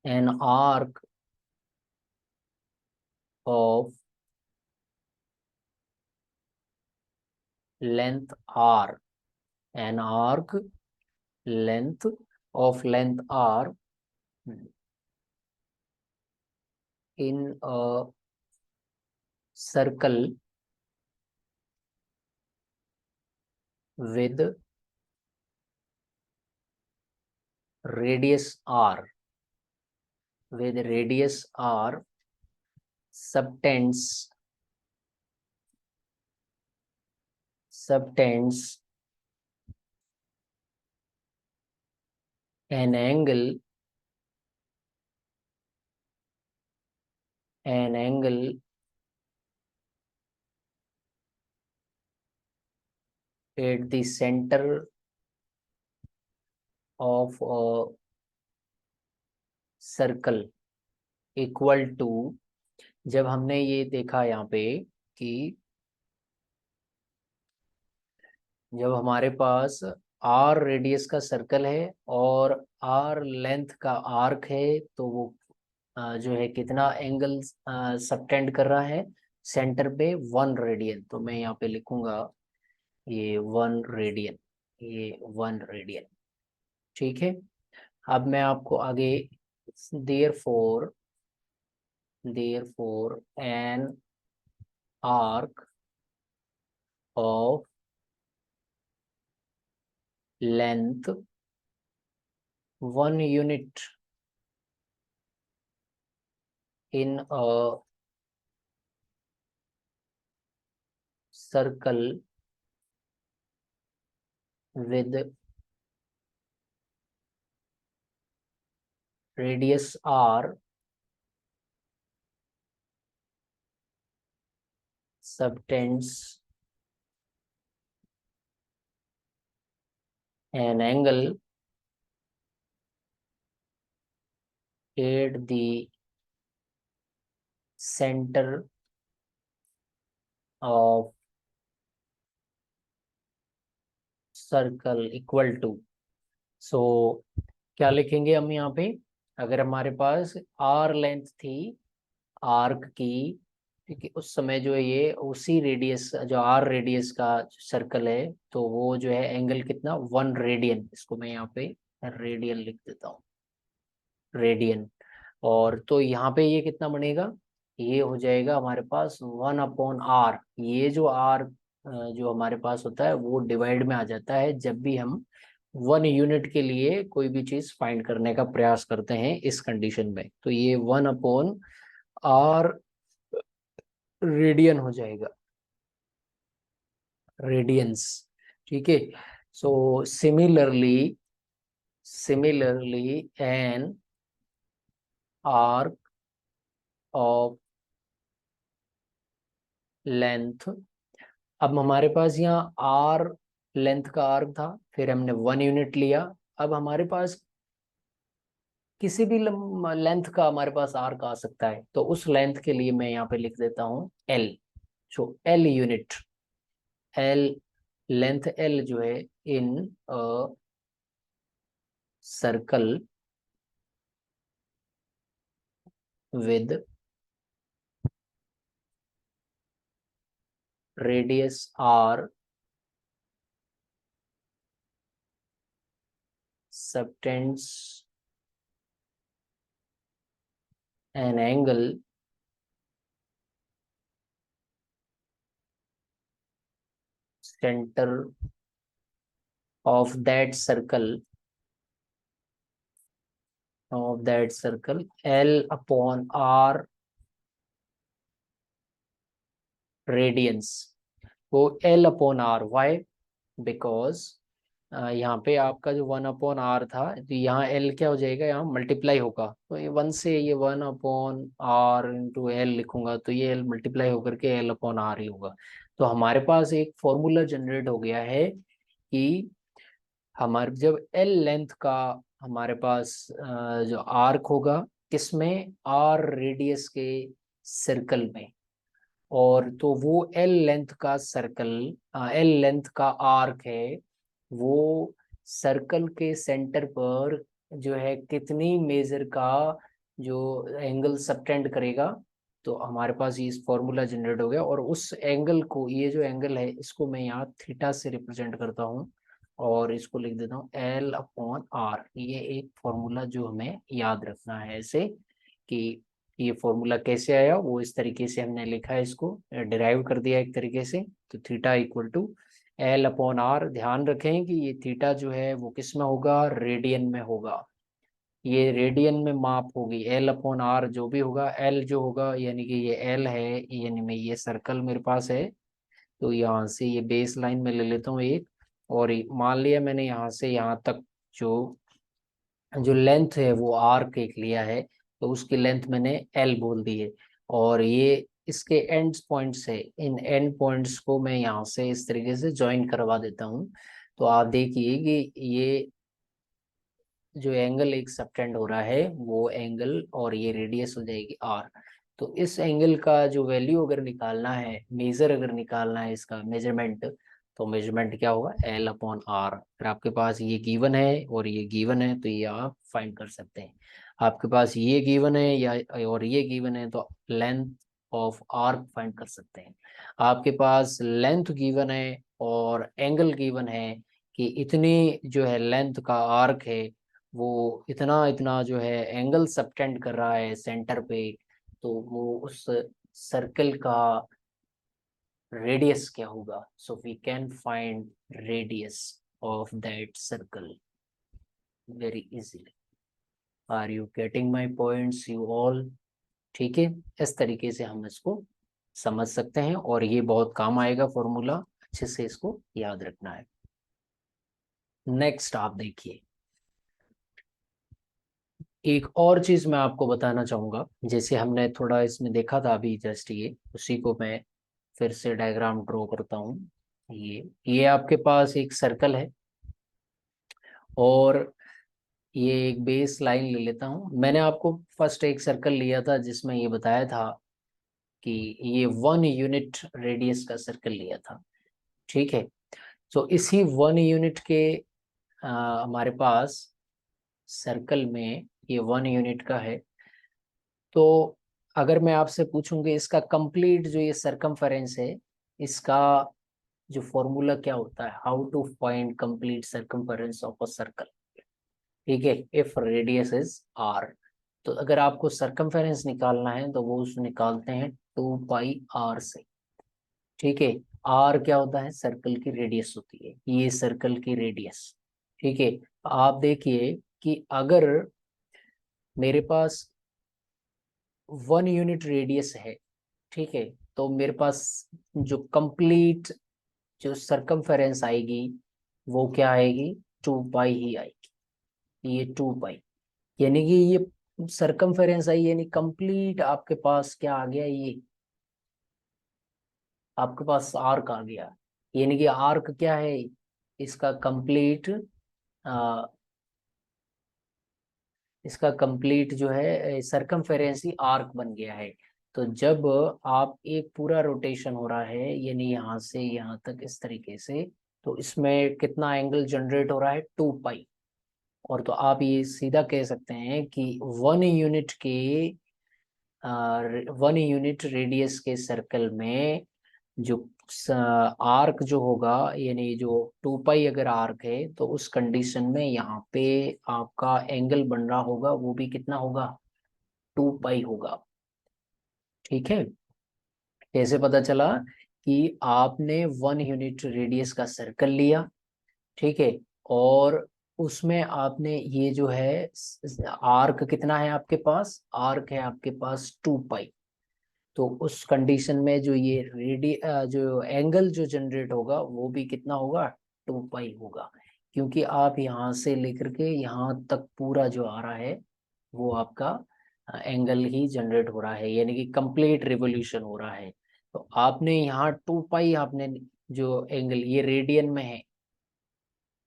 Speaker 1: an arc of length r, an arc length of length r in a circle with radius r, subtends an angle at the center of a circle equal to, जब हमने ये देखा यहाँ पे कि जब हमारे पास आर रेडियस का सर्कल है और आर लेंथ का आर्क है, तो वो जो है कितना एंगल सबटेंड कर रहा है सेंटर पे, 1 रेडियन। तो मैं यहाँ पे लिखूंगा ये 1 रेडियन, ठीक है। अब मैं आपको आगे therefore an arc of length 1 unit in a circle with radius r subtends an angle at the center of circle equal to। सो क्या लिखेंगे हम यहाँ पे, अगर हमारे पास आर लेंथ थी आर्क की, ठीक है, उस समय जो है ये उसी रेडियस, जो आर रेडियस का सर्कल है, तो वो जो है एंगल कितना, 1 रेडियन। इसको मैं यहाँ पे रेडियन लिख देता हूँ, रेडियन। और तो यहाँ पे ये कितना बनेगा, ये हो जाएगा हमारे पास 1/r। ये जो r जो हमारे पास होता है वो डिवाइड में आ जाता है जब भी हम 1 यूनिट के लिए कोई भी चीज फाइंड करने का प्रयास करते हैं इस कंडीशन में। तो ये 1/r रेडियन हो जाएगा, रेडियंस, ठीक है। So similarly an arc of length, अब हमारे पास यहाँ आर लेंथ का आर्क था, फिर हमने 1 यूनिट लिया। अब हमारे पास किसी भी लेंथ का हमारे पास आर्क आ सकता है, तो उस लेंथ के लिए मैं यहाँ पे लिख देता हूँ L. So L unit, L length L जो है in circle with radius R subtends an angle center of that circle L/r radians. वो L/r, वाई, बिकॉज यहाँ पे आपका जो 1/r था, तो यहाँ L क्या हो जाएगा, यहाँ मल्टीप्लाई होगा, तो ये 1 से ये 1/r × L लिखूंगा, तो ये L मल्टीप्लाई होकर के L/r ही होगा। तो हमारे पास एक फॉर्मूला जनरेट हो गया है कि हमारे जब L लेंथ का हमारे पास जो आर्क होगा किसमें, R रेडियस के सर्कल में, और तो वो एल लेंथ का आर्क है, वो सर्कल के सेंटर पर जो है कितनी मेजर का जो एंगल सबटेंड करेगा। तो हमारे पास ये फॉर्मूला जनरेट हो गया, और उस एंगल को, ये जो एंगल है इसको मैं यहाँ थीटा से रिप्रेजेंट करता हूँ, और इसको लिख देता हूँ L/R। ये एक फॉर्मूला जो हमें याद रखना है ऐसे कि ये फॉर्मूला कैसे आया, वो इस तरीके से हमने लिखा है, इसको डिराइव कर दिया एक तरीके से। तो थीटा इक्वल टू L/R। ध्यान रखें कि ये थीटा जो है वो किस में होगा, रेडियन में होगा। ये रेडियन में माप होगी। L/R जो भी होगा, L जो होगा यानी कि ये L है, यानी मैं ये सर्कल मेरे पास है, तो यहाँ से ये बेस लाइन में ले लेता हूँ एक, और मान लिया मैंने यहाँ से यहाँ तक जो जो लेंथ है वो आर्क एक लिया है, तो उसकी लेंथ मैंने L बोल दी है। और ये इसके एंड पॉइंट्स है, इन एंड पॉइंट्स को मैं यहाँ से इस तरीके से ज्वाइन करवा देता हूँ। तो आप देखिए कि ये जो एंगल एक सबटेंड हो रहा है वो एंगल, और ये रेडियस हो जाएगी R। तो इस एंगल का जो वैल्यू अगर निकालना है, मेजर अगर निकालना है इसका मेजरमेंट, तो मेजरमेंट क्या होगा, L/R। फिर आपके पास ये गिवन है और ये गिवन है, तो ये आप फाइंड कर सकते हैं। आपके पास ये गिवन है या और ये गिवन है, तो लेंथ ऑफ आर्क फाइंड कर सकते हैं। आपके पास लेंथ गिवन है और एंगल गिवन है कि इतनी जो है लेंथ का आर्क है, वो इतना इतना जो है एंगल सबटेंड कर रहा है सेंटर पे, तो वो उस सर्कल का रेडियस क्या होगा। So we can find radius of that circle very easily. Are you getting my points you all? ठीक है, इस तरीके से हम इसको समझ सकते हैं, और ये बहुत काम आएगा फॉर्मूला, अच्छे से इसको याद रखना है। नेक्स्ट आप देखिए, एक और चीज मैं आपको बताना चाहूंगा, जैसे हमने थोड़ा इसमें देखा था अभी जस्ट, ये उसी को मैं फिर से डायग्राम ड्रॉ करता हूँ। ये आपके पास एक सर्कल है, और ये एक बेस लाइन ले लेता हूँ। मैंने आपको फर्स्ट एक सर्कल लिया था जिसमें ये बताया था कि ये 1 यूनिट रेडियस का सर्कल लिया था, ठीक है। तो इसी 1 यूनिट के हमारे पास सर्कल में ये 1 यूनिट का है। तो अगर मैं आपसे पूछूंगी इसका कंप्लीट जो ये सरकमफेरेंस है, इसका जो फॉर्मूला क्या होता है, how to find complete circumference of a circle, ठीक है, इफ रेडियस इज R। तो अगर आपको सरकमफेरेंस निकालना है तो वो उसको निकालते हैं 2πr से, ठीक है। R क्या होता है, सर्कल की रेडियस होती है, ये सर्कल की रेडियस, ठीक है। आप देखिए कि अगर मेरे पास 1 यूनिट रेडियस है, ठीक है, तो मेरे पास जो कंप्लीट जो सरकमफेरेंस आएगी वो क्या आएगी, 2π ही आएगी। ये 2π, यानी कि ये सरकमफेरेंस आई, यानी कंप्लीट आपके पास क्या आ गया, ये आपके पास आर्क आ गया। यानी कि आर्क क्या है, इसका कंप्लीट इसका कंप्लीट जो है सरकमफेरेंस ही आर्क बन गया है। तो जब आप एक पूरा रोटेशन हो रहा है, यानी यहाँ से यहाँ तक इस तरीके से, तो इसमें कितना एंगल जनरेट हो रहा है, 2π। और तो आप ये सीधा कह सकते हैं कि 1 यूनिट के 1 यूनिट रेडियस के सर्कल में जो आर्क जो होगा, यानी जो 2π अगर आर्क है, तो उस कंडीशन में यहाँ पे आपका एंगल बन रहा होगा वो भी कितना होगा, 2π होगा, ठीक है। कैसे पता चला कि आपने 1 यूनिट रेडियस का सर्कल लिया, ठीक है, और उसमें आपने ये जो है आर्क कितना है आपके पास, आर्क है आपके पास 2π। तो उस कंडीशन में जो ये जो एंगल जो जनरेट होगा वो भी कितना होगा, 2π होगा। क्योंकि आप यहाँ से लेकर के यहाँ तक पूरा जो आ रहा है वो आपका एंगल ही जनरेट हो रहा है, यानी कि कंप्लीट रिवोल्यूशन हो रहा है। तो आपने यहाँ 2π आपने जो एंगल, ये रेडियन में है,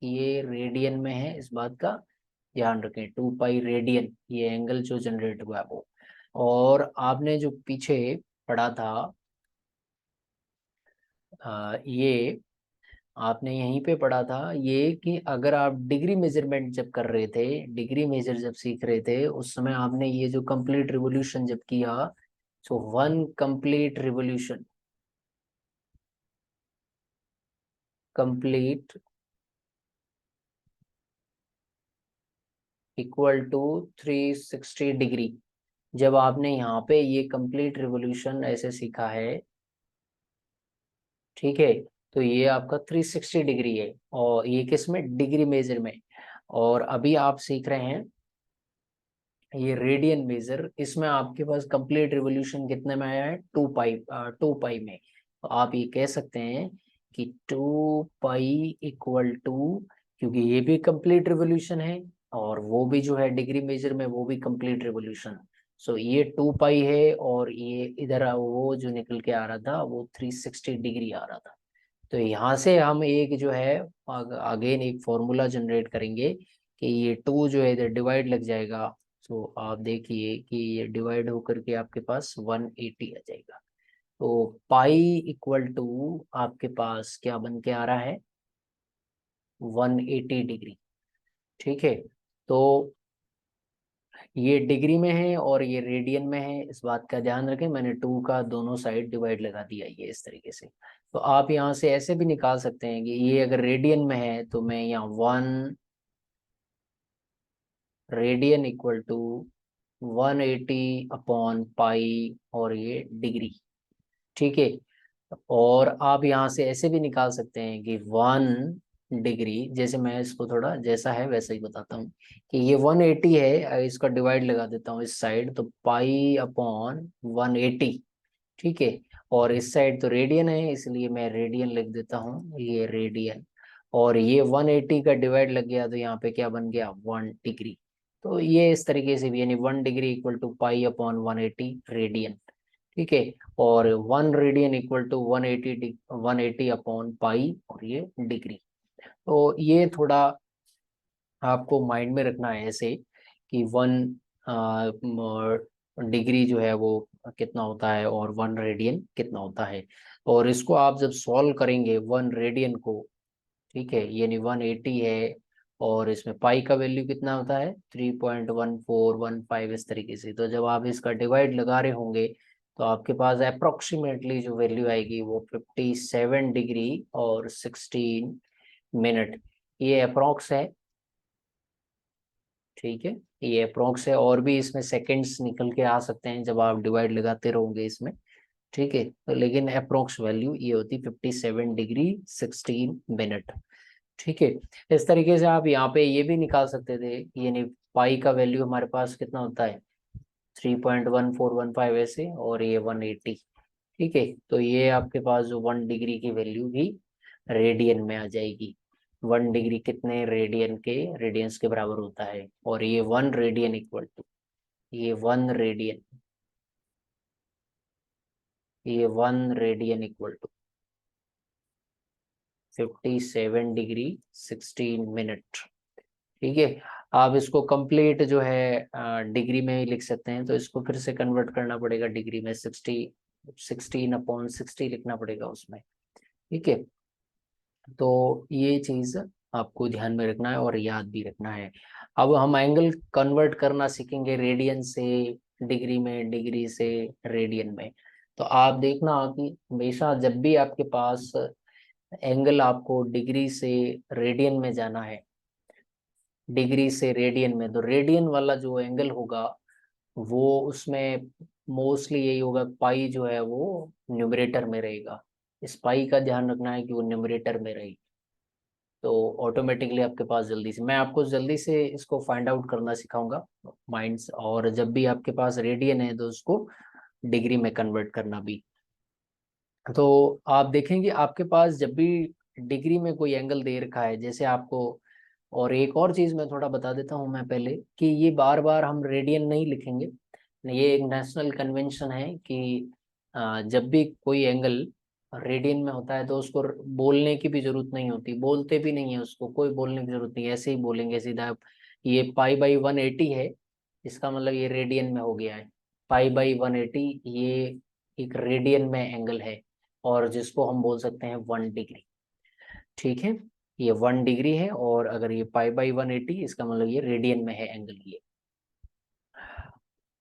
Speaker 1: ये रेडियन में है, इस बात का ध्यान रखें, 2π रेडियन ये एंगल जो जनरेट हुआ है वो। और आपने जो पीछे पढ़ा था ये आपने यहीं पे पढ़ा था ये कि अगर आप डिग्री मेजरमेंट जब कर रहे थे, डिग्री मेजर जब सीख रहे थे, उस समय आपने ये जो कंप्लीट रिवोल्यूशन जब किया, so 1 complete revolution, complete equal to 360 degree. जब आपने यहाँ पे ये कंप्लीट रिवोल्यूशन ऐसे सीखा है, ठीक है, तो ये आपका 360 डिग्री है, और ये किस में, डिग्री मेजर में। और अभी आप सीख रहे हैं ये रेडियन मेजर, इसमें आपके पास कंप्लीट रिवोल्यूशन कितने में आया है, 2 पाई, 2 पाई में। तो आप ये कह सकते हैं कि 2 पाई इक्वल टू, क्योंकि ये भी कंप्लीट रिवोल्यूशन है और वो भी जो है डिग्री मेजर में वो भी कंप्लीट रिवोल्यूशन। सो ये 2 पाई है, और ये इधर वो जो निकल के आ रहा था वो 360 डिग्री आ रहा था। तो यहाँ से हम एक जो है अगेन एक फॉर्मूला जनरेट करेंगे कि ये 2 जो है इधर डिवाइड लग जाएगा। तो आप देखिए कि ये डिवाइड होकर के आपके पास 180 आ जाएगा। तो पाई इक्वल टू आपके पास क्या बन के आ रहा है, 180 डिग्री। ठीक है, तो ये डिग्री में है और ये रेडियन में है, इस बात का ध्यान रखें। मैंने 2 का दोनों साइड डिवाइड लगा दिया ये इस तरीके से। तो आप यहाँ से ऐसे भी निकाल सकते हैं कि ये अगर रेडियन में है तो मैं यहाँ 1 radian equal to 180 upon pi, और ये डिग्री। ठीक है, और आप यहाँ से ऐसे भी निकाल सकते हैं कि 1 डिग्री, जैसे मैं इसको थोड़ा जैसा है वैसा ही बताता हूँ कि ये 180 है, इसका डिवाइड लगा देता हूँ इस साइड, तो पाई अपॉन 180। ठीक है, और इस साइड तो रेडियन है इसलिए मैं रेडियन लिख देता हूँ, ये रेडियन। और ये 180 का डिवाइड लग गया तो यहाँ पे क्या बन गया, 1 डिग्री। तो ये इस तरीके से भी, यानी 1 degree equal to pi upon 180 radian. ठीक है, और 1 radian equal to 180 upon pi, और ये डिग्री। तो ये थोड़ा आपको माइंड में रखना है ऐसे कि 1 डिग्री जो है वो कितना होता है और 1 रेडियन कितना होता है। और इसको आप जब सॉल्व करेंगे 1 रेडियन को, ठीक है, यानी 180 है, और इसमें पाई का वैल्यू कितना होता है 3.1415, इस तरीके से। तो जब आप इसका डिवाइड लगा रहे होंगे तो आपके पास अप्रोक्सीमेटली जो वैल्यू आएगी वो 57 डिग्री और 16 मिनट, ये अप्रोक्स है। ठीक है, ये अप्रोक्स है, और भी इसमें सेकंड्स निकल के आ सकते हैं जब आप डिवाइड लगाते रहोगे इसमें। ठीक है, तो लेकिन अप्रोक्स वैल्यू ये होती 57 डिग्री 16 मिनट। ठीक है, इस तरीके से आप यहाँ पे ये भी निकाल सकते थे, यानी पाई का वैल्यू हमारे पास कितना होता है 3.1415 ऐसे, और ये 180। ठीक है, तो ये आपके पास जो 1 डिग्री की वैल्यू भी रेडियन में आ जाएगी। 1 डिग्री कितने रेडियन के, रेडियंस के बराबर होता है, और ये 1 रेडियन इक्वल टू, ये 1 रेडियन, ये 1 radian equal to 57 degree 16 minute. ठीक है, आप इसको कंप्लीट जो है डिग्री में ही लिख सकते हैं, तो इसको फिर से कन्वर्ट करना पड़ेगा डिग्री में, 16 अपॉन 60 लिखना पड़ेगा उसमें। ठीक है, तो ये चीज आपको ध्यान में रखना है और याद भी रखना है। अब हम एंगल कन्वर्ट करना सीखेंगे रेडियन से डिग्री में, डिग्री से रेडियन में। तो आप देखना कि हमेशा जब भी आपके पास एंगल आपको डिग्री से रेडियन में जाना है, डिग्री से रेडियन में, तो रेडियन वाला जो एंगल होगा वो उसमें मोस्टली यही होगा, पाई जो है वो न्यूमरेटर में रहेगा। इस पाई का ध्यान रखना है कि वो न्यूमरेटर में रहे, तो ऑटोमेटिकली आपके पास जल्दी से, मैं आपको जल्दी से इसको फाइंड आउट करना सिखाऊंगा माइंड्स। और जब भी आपके पास रेडियन है तो उसको डिग्री में कन्वर्ट करना भी। तो आप देखेंगे आपके पास जब भी डिग्री में कोई एंगल दे रखा है, जैसे आपको, और एक और चीज मैं थोड़ा बता देता हूँ मैं पहले, कि ये बार बार हम रेडियन नहीं लिखेंगे। ये एक नेशनल कन्वेंशन है कि जब भी कोई एंगल रेडियन में होता है तो उसको बोलने की भी जरूरत नहीं होती, बोलते भी नहीं है उसको, कोई बोलने की जरूरत नहीं है, ऐसे ही बोलेंगे सीधा। ये पाई/180 है, इसका मतलब ये रेडियन में हो गया है। पाई/180 ये एक रेडियन में एंगल है, और जिसको हम बोल सकते हैं 1 डिग्री। ठीक है, ये 1 डिग्री है, और अगर ये पाई/180 इसका मतलब ये रेडियन में है एंगल ये।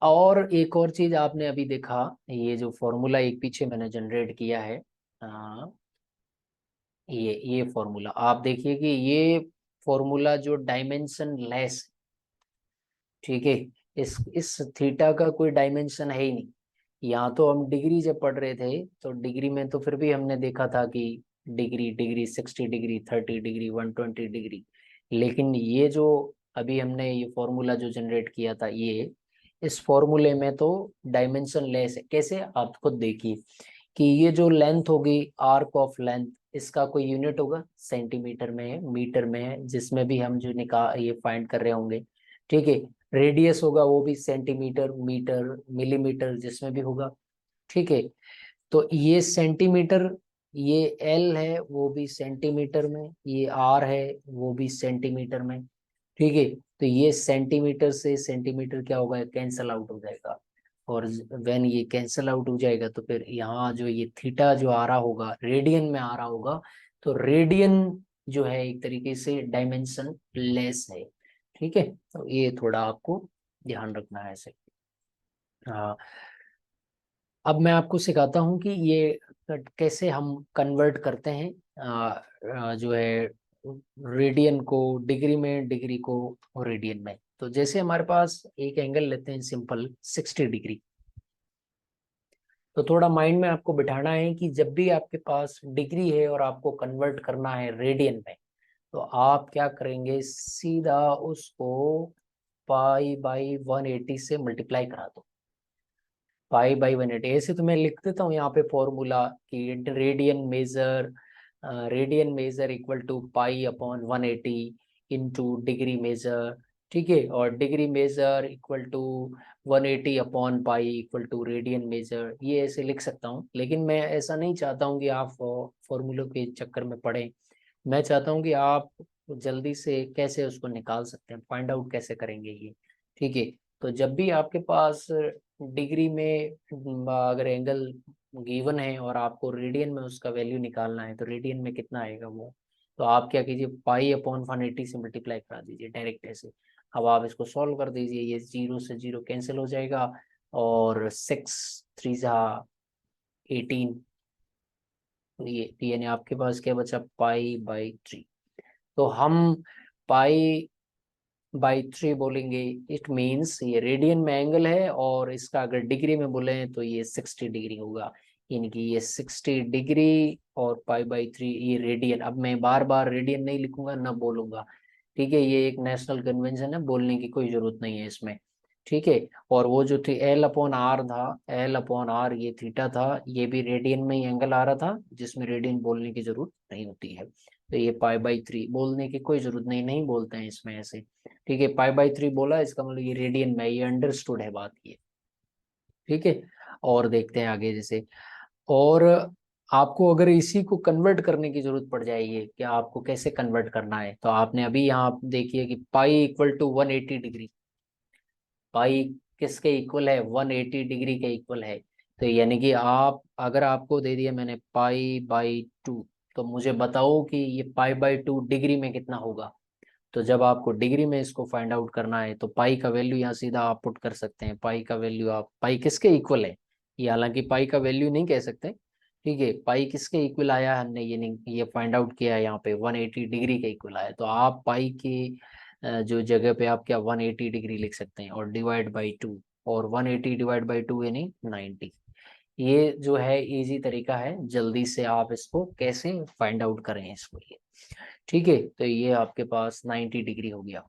Speaker 1: और एक और चीज आपने अभी देखा, ये जो फॉर्मूला एक पीछे मैंने जनरेट किया है, आ, ये फॉर्मूला आप देखिए कि ये फॉर्मूला जो डायमेंशन लेस, ठीक है। इस थीटा का कोई डायमेंशन है ही नहीं। यहाँ तो हम डिग्री जब पढ़ रहे थे तो डिग्री में तो फिर भी हमने देखा था कि degree degree 60 degree 30 degree 120 degree. लेकिन ये जो अभी हमने ये फॉर्मूला जो जनरेट किया था, ये इस फॉर्मूले में तो डायमेंशन लेस है। कैसे, आप खुद देखिए कि ये जो लेंथ होगी, आर्क ऑफ लेंथ, इसका कोई यूनिट होगा, सेंटीमीटर में है, मीटर में है, जिसमें भी हम जो निकाल ये फाइंड कर रहे होंगे। ठीक है। रेडियस होगा वो भी सेंटीमीटर, मीटर, मिलीमीटर, जिसमें भी होगा। ठीक है। तो ये सेंटीमीटर, ये एल है वो भी सेंटीमीटर में, ये आर है वो भी सेंटीमीटर में। ठीक है। तो ये सेंटीमीटर से सेंटीमीटर क्या होगा, कैंसल आउट हो जाएगा। और व्हेन ये कैंसल आउट हो जाएगा तो फिर यहाँ जो ये थीटा जो आ रहा होगा, रेडियन में आ रहा होगा। तो रेडियन जो है एक तरीके से डायमेंशन लेस है। ठीक है। तो ये थोड़ा आपको ध्यान रखना है ऐसे। हाँ। अब मैं आपको सिखाता हूँ कि ये कैसे हम कन्वर्ट करते हैं जो है रेडियन को डिग्री में, डिग्री को रेडियन में। तो जैसे हमारे पास एक एंगल लेते हैं सिंपल 60 डिग्री। तो थोड़ा माइंड में आपको बिठाना है कि जब भी आपके पास डिग्री है और आपको कन्वर्ट करना है रेडियन में, तो आप क्या करेंगे, सीधा उसको पाई बाई 180 से मल्टीप्लाई करा दो। पाई बाई 180 ऐसे तो मैं लिख देता हूँ यहाँ पे फॉर्मूला कि radian measure equal to pi upon 180 into degree measure. ठीक है। और degree measure equal to 180 upon pi equal to radian measure, ये ऐसे लिख सकता हूँ। लेकिन मैं ऐसा नहीं चाहता हूँ कि आप फॉर्मूलों के चक्कर में पड़े। मैं चाहता हूँ कि आप जल्दी से कैसे उसको निकाल सकते हैं, फाइंड आउट कैसे करेंगे ये। ठीक है। तो जब भी आपके पास डिग्री में अगर एंगल गिवन है और आपको रेडियन में उसका वैल्यू निकालना है, तो रेडियन में कितना आएगा वो, तो आप क्या कीजिए, पाई अपॉन 180 से मल्टीप्लाई करा दीजिए डायरेक्ट ऐसे। अब आप इसको सॉल्व कर दीजिए, ये जीरो से जीरो कैंसिल हो जाएगा, और 6 3 जा 18। तो ये यानी आपके पास क्या बचा, पाई बाई 3। तो हम पाई बाई 3 बोलेंगे, इट मीन्स ये रेडियन में एंगल है, और इसका अगर डिग्री में बोले तो ये 60 डिग्री होगा। यानी कि ये 60 डिग्री और पाई बाई 3 ये रेडियन। अब मैं बार बार रेडियन नहीं लिखूंगा ना बोलूंगा। ठीक है। ये एक नेशनल कन्वेंशन है, बोलने की कोई जरूरत नहीं है इसमें। ठीक है। और वो जो थी एल अपॉन आर था, एल अपॉन आर ये थीटा था, ये भी रेडियन में ही एंगल आ रहा था, जिसमें रेडियन बोलने की जरूरत नहीं होती है। तो ये पाई बाई 3 बोलने की कोई जरूरत नहीं, नहीं बोलते हैं इसमें ऐसे। ठीक है। पाई बाई 3 बोला, इसका मतलब ये रेडियन में, ये अंडरस्टूड है बात ये। ठीक है। और देखते हैं आगे जैसे। और आपको अगर इसी को कन्वर्ट करने की जरूरत पड़ जाएगी कि आपको कैसे कन्वर्ट करना है, तो आपने अभी यहाँ देखिए कि पाई इक्वल टू 180 डिग्री। पाई किसके इक्वल है, 180 डिग्री के इक्वल है। तो यानी कि आप, अगर आपको दे दिया मैंने पाई बाई 2, तो मुझे बताओ कि ये पाई बाई 2 डिग्री में कितना होगा। तो जब आपको डिग्री में इसको फाइंड आउट करना है, तो पाई का वैल्यू यहाँ सीधा आप पुट कर सकते हैं। पाई का वैल्यू, आप पाई किसके इक्वल है, ये हालांकि पाई का वैल्यू नहीं कह सकते। ठीक है। पाई किसके इक्वल आया है, हमने ये नहीं, ये फाइंड आउट किया है यहाँ पे 180 डिग्री के इक्वल आया। तो आप पाई की जो जगह पे आप क्या 180 डिग्री लिख सकते हैं, और डिवाइड बाई 2। और 180 डिवाइड बाई 2 यानी 90। ये जो है इजी तरीका है, जल्दी से आप इसको कैसे फाइंड आउट करें इसको ये। ठीक है। तो ये आपके पास 90 डिग्री हो गया।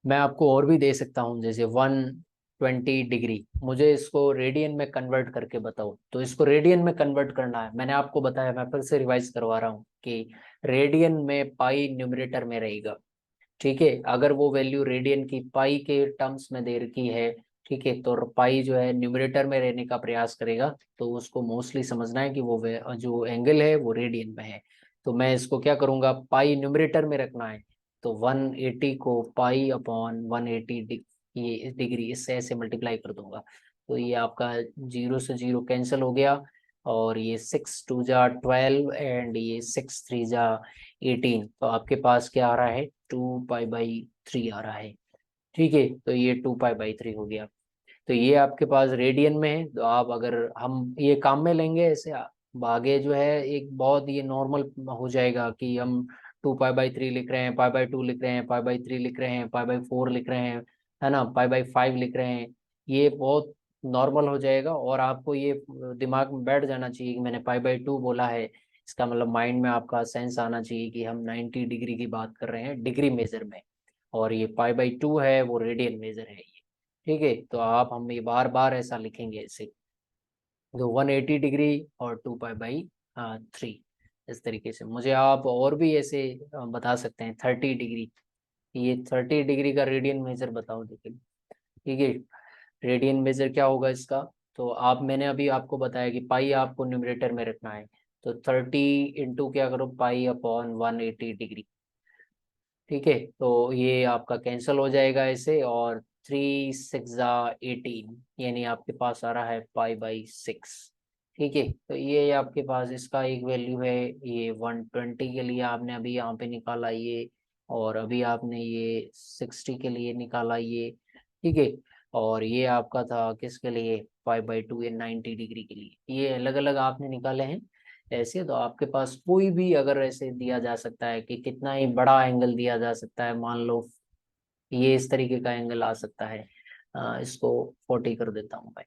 Speaker 1: मैं आपको और भी दे सकता हूँ, जैसे 120 डिग्री। मुझे इसको रेडियन में कन्वर्ट करके बताओ। तो इसको रेडियन में कन्वर्ट करना है, मैंने आपको बताया, मैं फिर से रिवाइज करवा रहा हूँ कि रेडियन में पाई न्यूमरेटर में रहेगा। ठीक है। अगर वो वैल्यू रेडियन की पाई के टर्म्स में दे रखी है, ठीक है, तो पाई जो है न्यूमरेटर में रहने का प्रयास करेगा, तो उसको मोस्टली समझना है कि वो जो एंगल है वो रेडियन में है। तो मैं इसको क्या करूंगा, पाई न्यूमरेटर में रखना है, तो 180 को पाई अपॉन 180 ये डिग्री, इससे ऐसे मल्टीप्लाई कर दूंगा। तो ये आपका जीरो से जीरो कैंसिल हो गया, और ये 6 2 जा 12 एंड ये 6 3 जा 18। तो आपके पास क्या आ रहा है, 2 पाई बाई 3 आ रहा है। ठीक है। तो ये 2 पाई बाई 3 हो गया। तो ये आपके पास रेडियन में है। तो आप, अगर हम ये काम में लेंगे ऐसे, आगे जो है एक बहुत ये नॉर्मल हो जाएगा कि हम 2π/3 लिख रहे हैं, π/2 लिख रहे हैं, π/3 लिख रहे हैं, π/4 लिख रहे हैं, है ना, π/5 लिख रहे हैं। ये बहुत नॉर्मल हो जाएगा और आपको ये दिमाग में बैठ जाना चाहिए कि मैंने π/2 बोला है, इसका मतलब माइंड में आपका सेंस आना चाहिए कि हम 90 डिग्री की बात कर रहे हैं डिग्री मेजर में, और ये π/2 है वो रेडियन मेजर है ये। ठीक है, तो हम ये बार बार ऐसा लिखेंगे ऐसे, तो 180 डिग्री और 2π/3, इस तरीके से। मुझे आप और भी ऐसे बता सकते हैं 30 डिग्री, ये 30 डिग्री का रेडियन मेजर बताओ देखिए। ठीक है, रेडियन मेजर क्या होगा इसका, तो मैंने अभी आपको बताया कि पाई आपको न्यूमरेटर में रखना है, तो 30 इंटू क्या करो π/180 डिग्री। ठीक है, तो ये आपका कैंसिल हो जाएगा ऐसे, और 3 6 18, यानी आपके पास आ रहा है π/6। ठीक है, तो ये आपके पास इसका एक वैल्यू है, ये 120 के लिए आपने अभी यहाँ पे निकाला ये, और अभी आपने ये 60 के लिए निकाला ये। ठीक है, और ये आपका था किसके लिए, π/2 या 90 डिग्री के लिए, ये अलग अलग आपने निकाले हैं ऐसे। तो आपके पास कोई भी अगर ऐसे दिया जा सकता है कि कितना ही बड़ा एंगल दिया जा सकता है, मान लो ये इस तरीके का एंगल आ सकता है, इसको 40 कर देता हूँ मैं,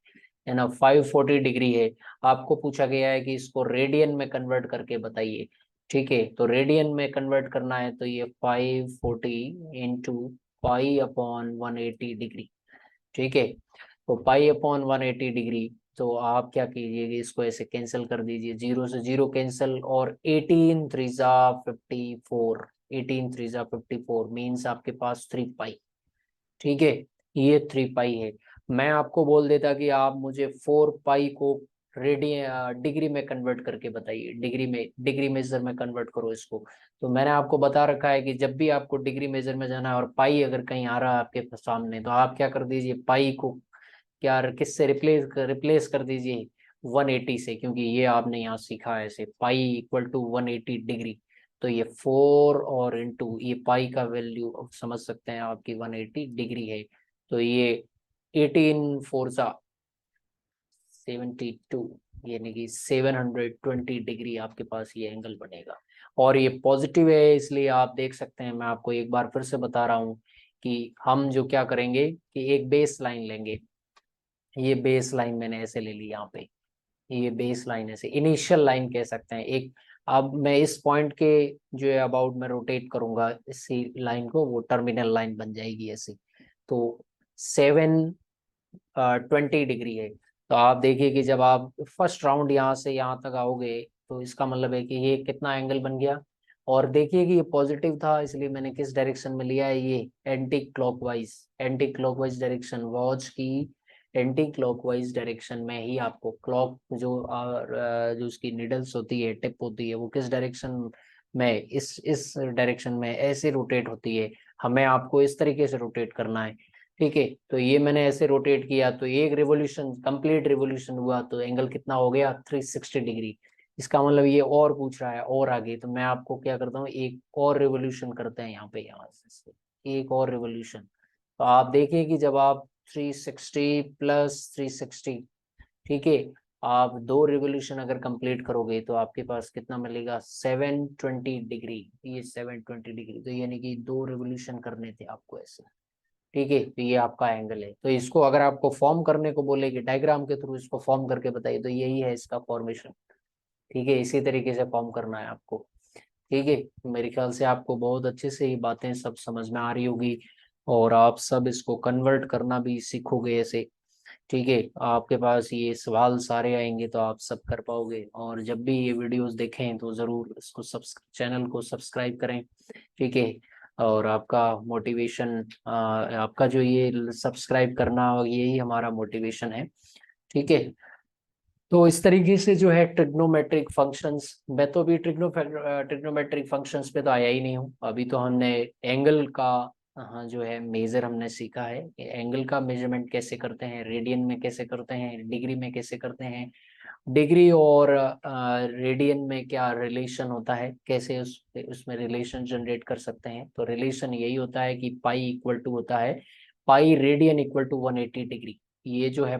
Speaker 1: है ना, 540 डिग्री है। आपको पूछा गया है कि इसको रेडियन में कन्वर्ट करके बताइए। ठीक है, तो रेडियन में कन्वर्ट करना है तो ये 540 इंटू π/180 डिग्री। ठीक है, तो π/180 डिग्री, तो आप क्या कीजिए, इसको ऐसे कैंसिल कर दीजिए, 0 से 0 कैंसिल, और 18 3 54, 18 3 54 मीन्स आपके पास 3π। ठीक है, ये 3π है। मैं आपको बोल देता कि आप मुझे 4π को डिग्री में कन्वर्ट करके बताइए, डिग्री मेजर में कन्वर्ट करो इसको। तो मैंने आपको बता रखा है कि जब भी आपको डिग्री मेजर में जाना है और पाई अगर कहीं आ रहा है आपके सामने, तो आप क्या कर दीजिए, पाई को क्या किससे रिप्लेस कर दीजिए, 180 से, क्योंकि ये आपने यहाँ सीखा है ऐसे, π = 180 डिग्री। तो ये 4 और इंटू ये पाई का वैल्यू समझ सकते हैं आपकी 180 डिग्री है, तो ये 18 4 72, यानी कि 720 डिग्री आपके पास ये एंगल बनेगा। और ये पॉजिटिव है, इसलिए आप देख सकते हैं, मैं आपको एक बार फिर से बता रहा हूँ कि हम जो क्या करेंगे कि एक बेस लाइन लेंगे, ये बेस लाइन मैंने ऐसे ले ली यहाँ पे, ये बेस लाइन ऐसे इनिशियल लाइन कह सकते हैं एक। अब मैं इस पॉइंट के जो है अबाउट में रोटेट करूंगा इसी लाइन को, वो टर्मिनल लाइन बन जाएगी ऐसे। तो 720 डिग्री है। तो आप देखिए कि जब आप फर्स्ट राउंड यहाँ से यहाँ तक आओगे, तो इसका मतलब है कि ये कितना एंगल बन गया। और देखिए कि ये पॉजिटिव था, इसलिए मैंने किस डायरेक्शन में लिया है, ये एंटी क्लॉकवाइज डायरेक्शन, वॉच की एंटी क्लॉकवाइज डायरेक्शन में ही आपको क्लॉक जो उसकी निडल्स होती है, टिप होती है, वो किस डायरेक्शन में, इस डायरेक्शन में ऐसे रोटेट होती है। हमें आपको इस तरीके से रोटेट करना है। ठीक है, तो ये मैंने ऐसे रोटेट किया, तो एक रिवोल्यूशन, कंप्लीट रिवोल्यूशन हुआ, तो एंगल कितना हो गया, 360 डिग्री। इसका मतलब ये और पूछ रहा है और आगे, तो मैं आपको क्या करता हूँ, एक और रिवोल्यूशन करते हैं यहाँ से एक और रिवोल्यूशन। तो आप देखिए कि जब आप 360 प्लस 360, ठीक है, आप 2 रिवोल्यूशन अगर कंप्लीट करोगे तो आपके पास कितना मिलेगा, 720 डिग्री। ये 720 डिग्री, तो यानी कि 2 रिवोल्यूशन करने थे आपको ऐसे। ठीक है, तो ये आपका एंगल है। तो इसको अगर आपको फॉर्म करने को बोलेगी डायग्राम के थ्रू, इसको फॉर्म करके बताइए, तो यही है इसका फॉर्मेशन। ठीक है, इसी तरीके से फॉर्म करना है आपको। ठीक है, मेरे ख्याल से आपको बहुत अच्छे से ये बातें सब समझ में आ रही होगी, और आप सब इसको कन्वर्ट करना भी सीखोगे ऐसे। ठीक है, आपके पास ये सवाल सारे आएंगे तो आप सब कर पाओगे, और जब भी ये वीडियोस देखें तो ज़रूर इसको चैनल को सब्सक्राइब करें। ठीक है, और आपका मोटिवेशन, आपका जो ये सब्सक्राइब करना, यही हमारा मोटिवेशन है। ठीक है, तो इस तरीके से जो है ट्रिग्नोमेट्रिक फंक्शंस, मैं तो अभी ट्रिग्नोमेट्रिक फंक्शंस पे तो आया ही नहीं हूँ, अभी तो हमने एंगल का, हाँ, जो है मेजर हमने सीखा है, एंगल का मेजरमेंट कैसे करते हैं, रेडियन में कैसे करते हैं, डिग्री में कैसे करते हैं, डिग्री और रेडियन में क्या रिलेशन होता है, कैसे उसमें रिलेशन जनरेट कर सकते हैं। तो रिलेशन यही होता है कि पाई इक्वल टू होता है, pi radian equal to 180 degree. ये जो है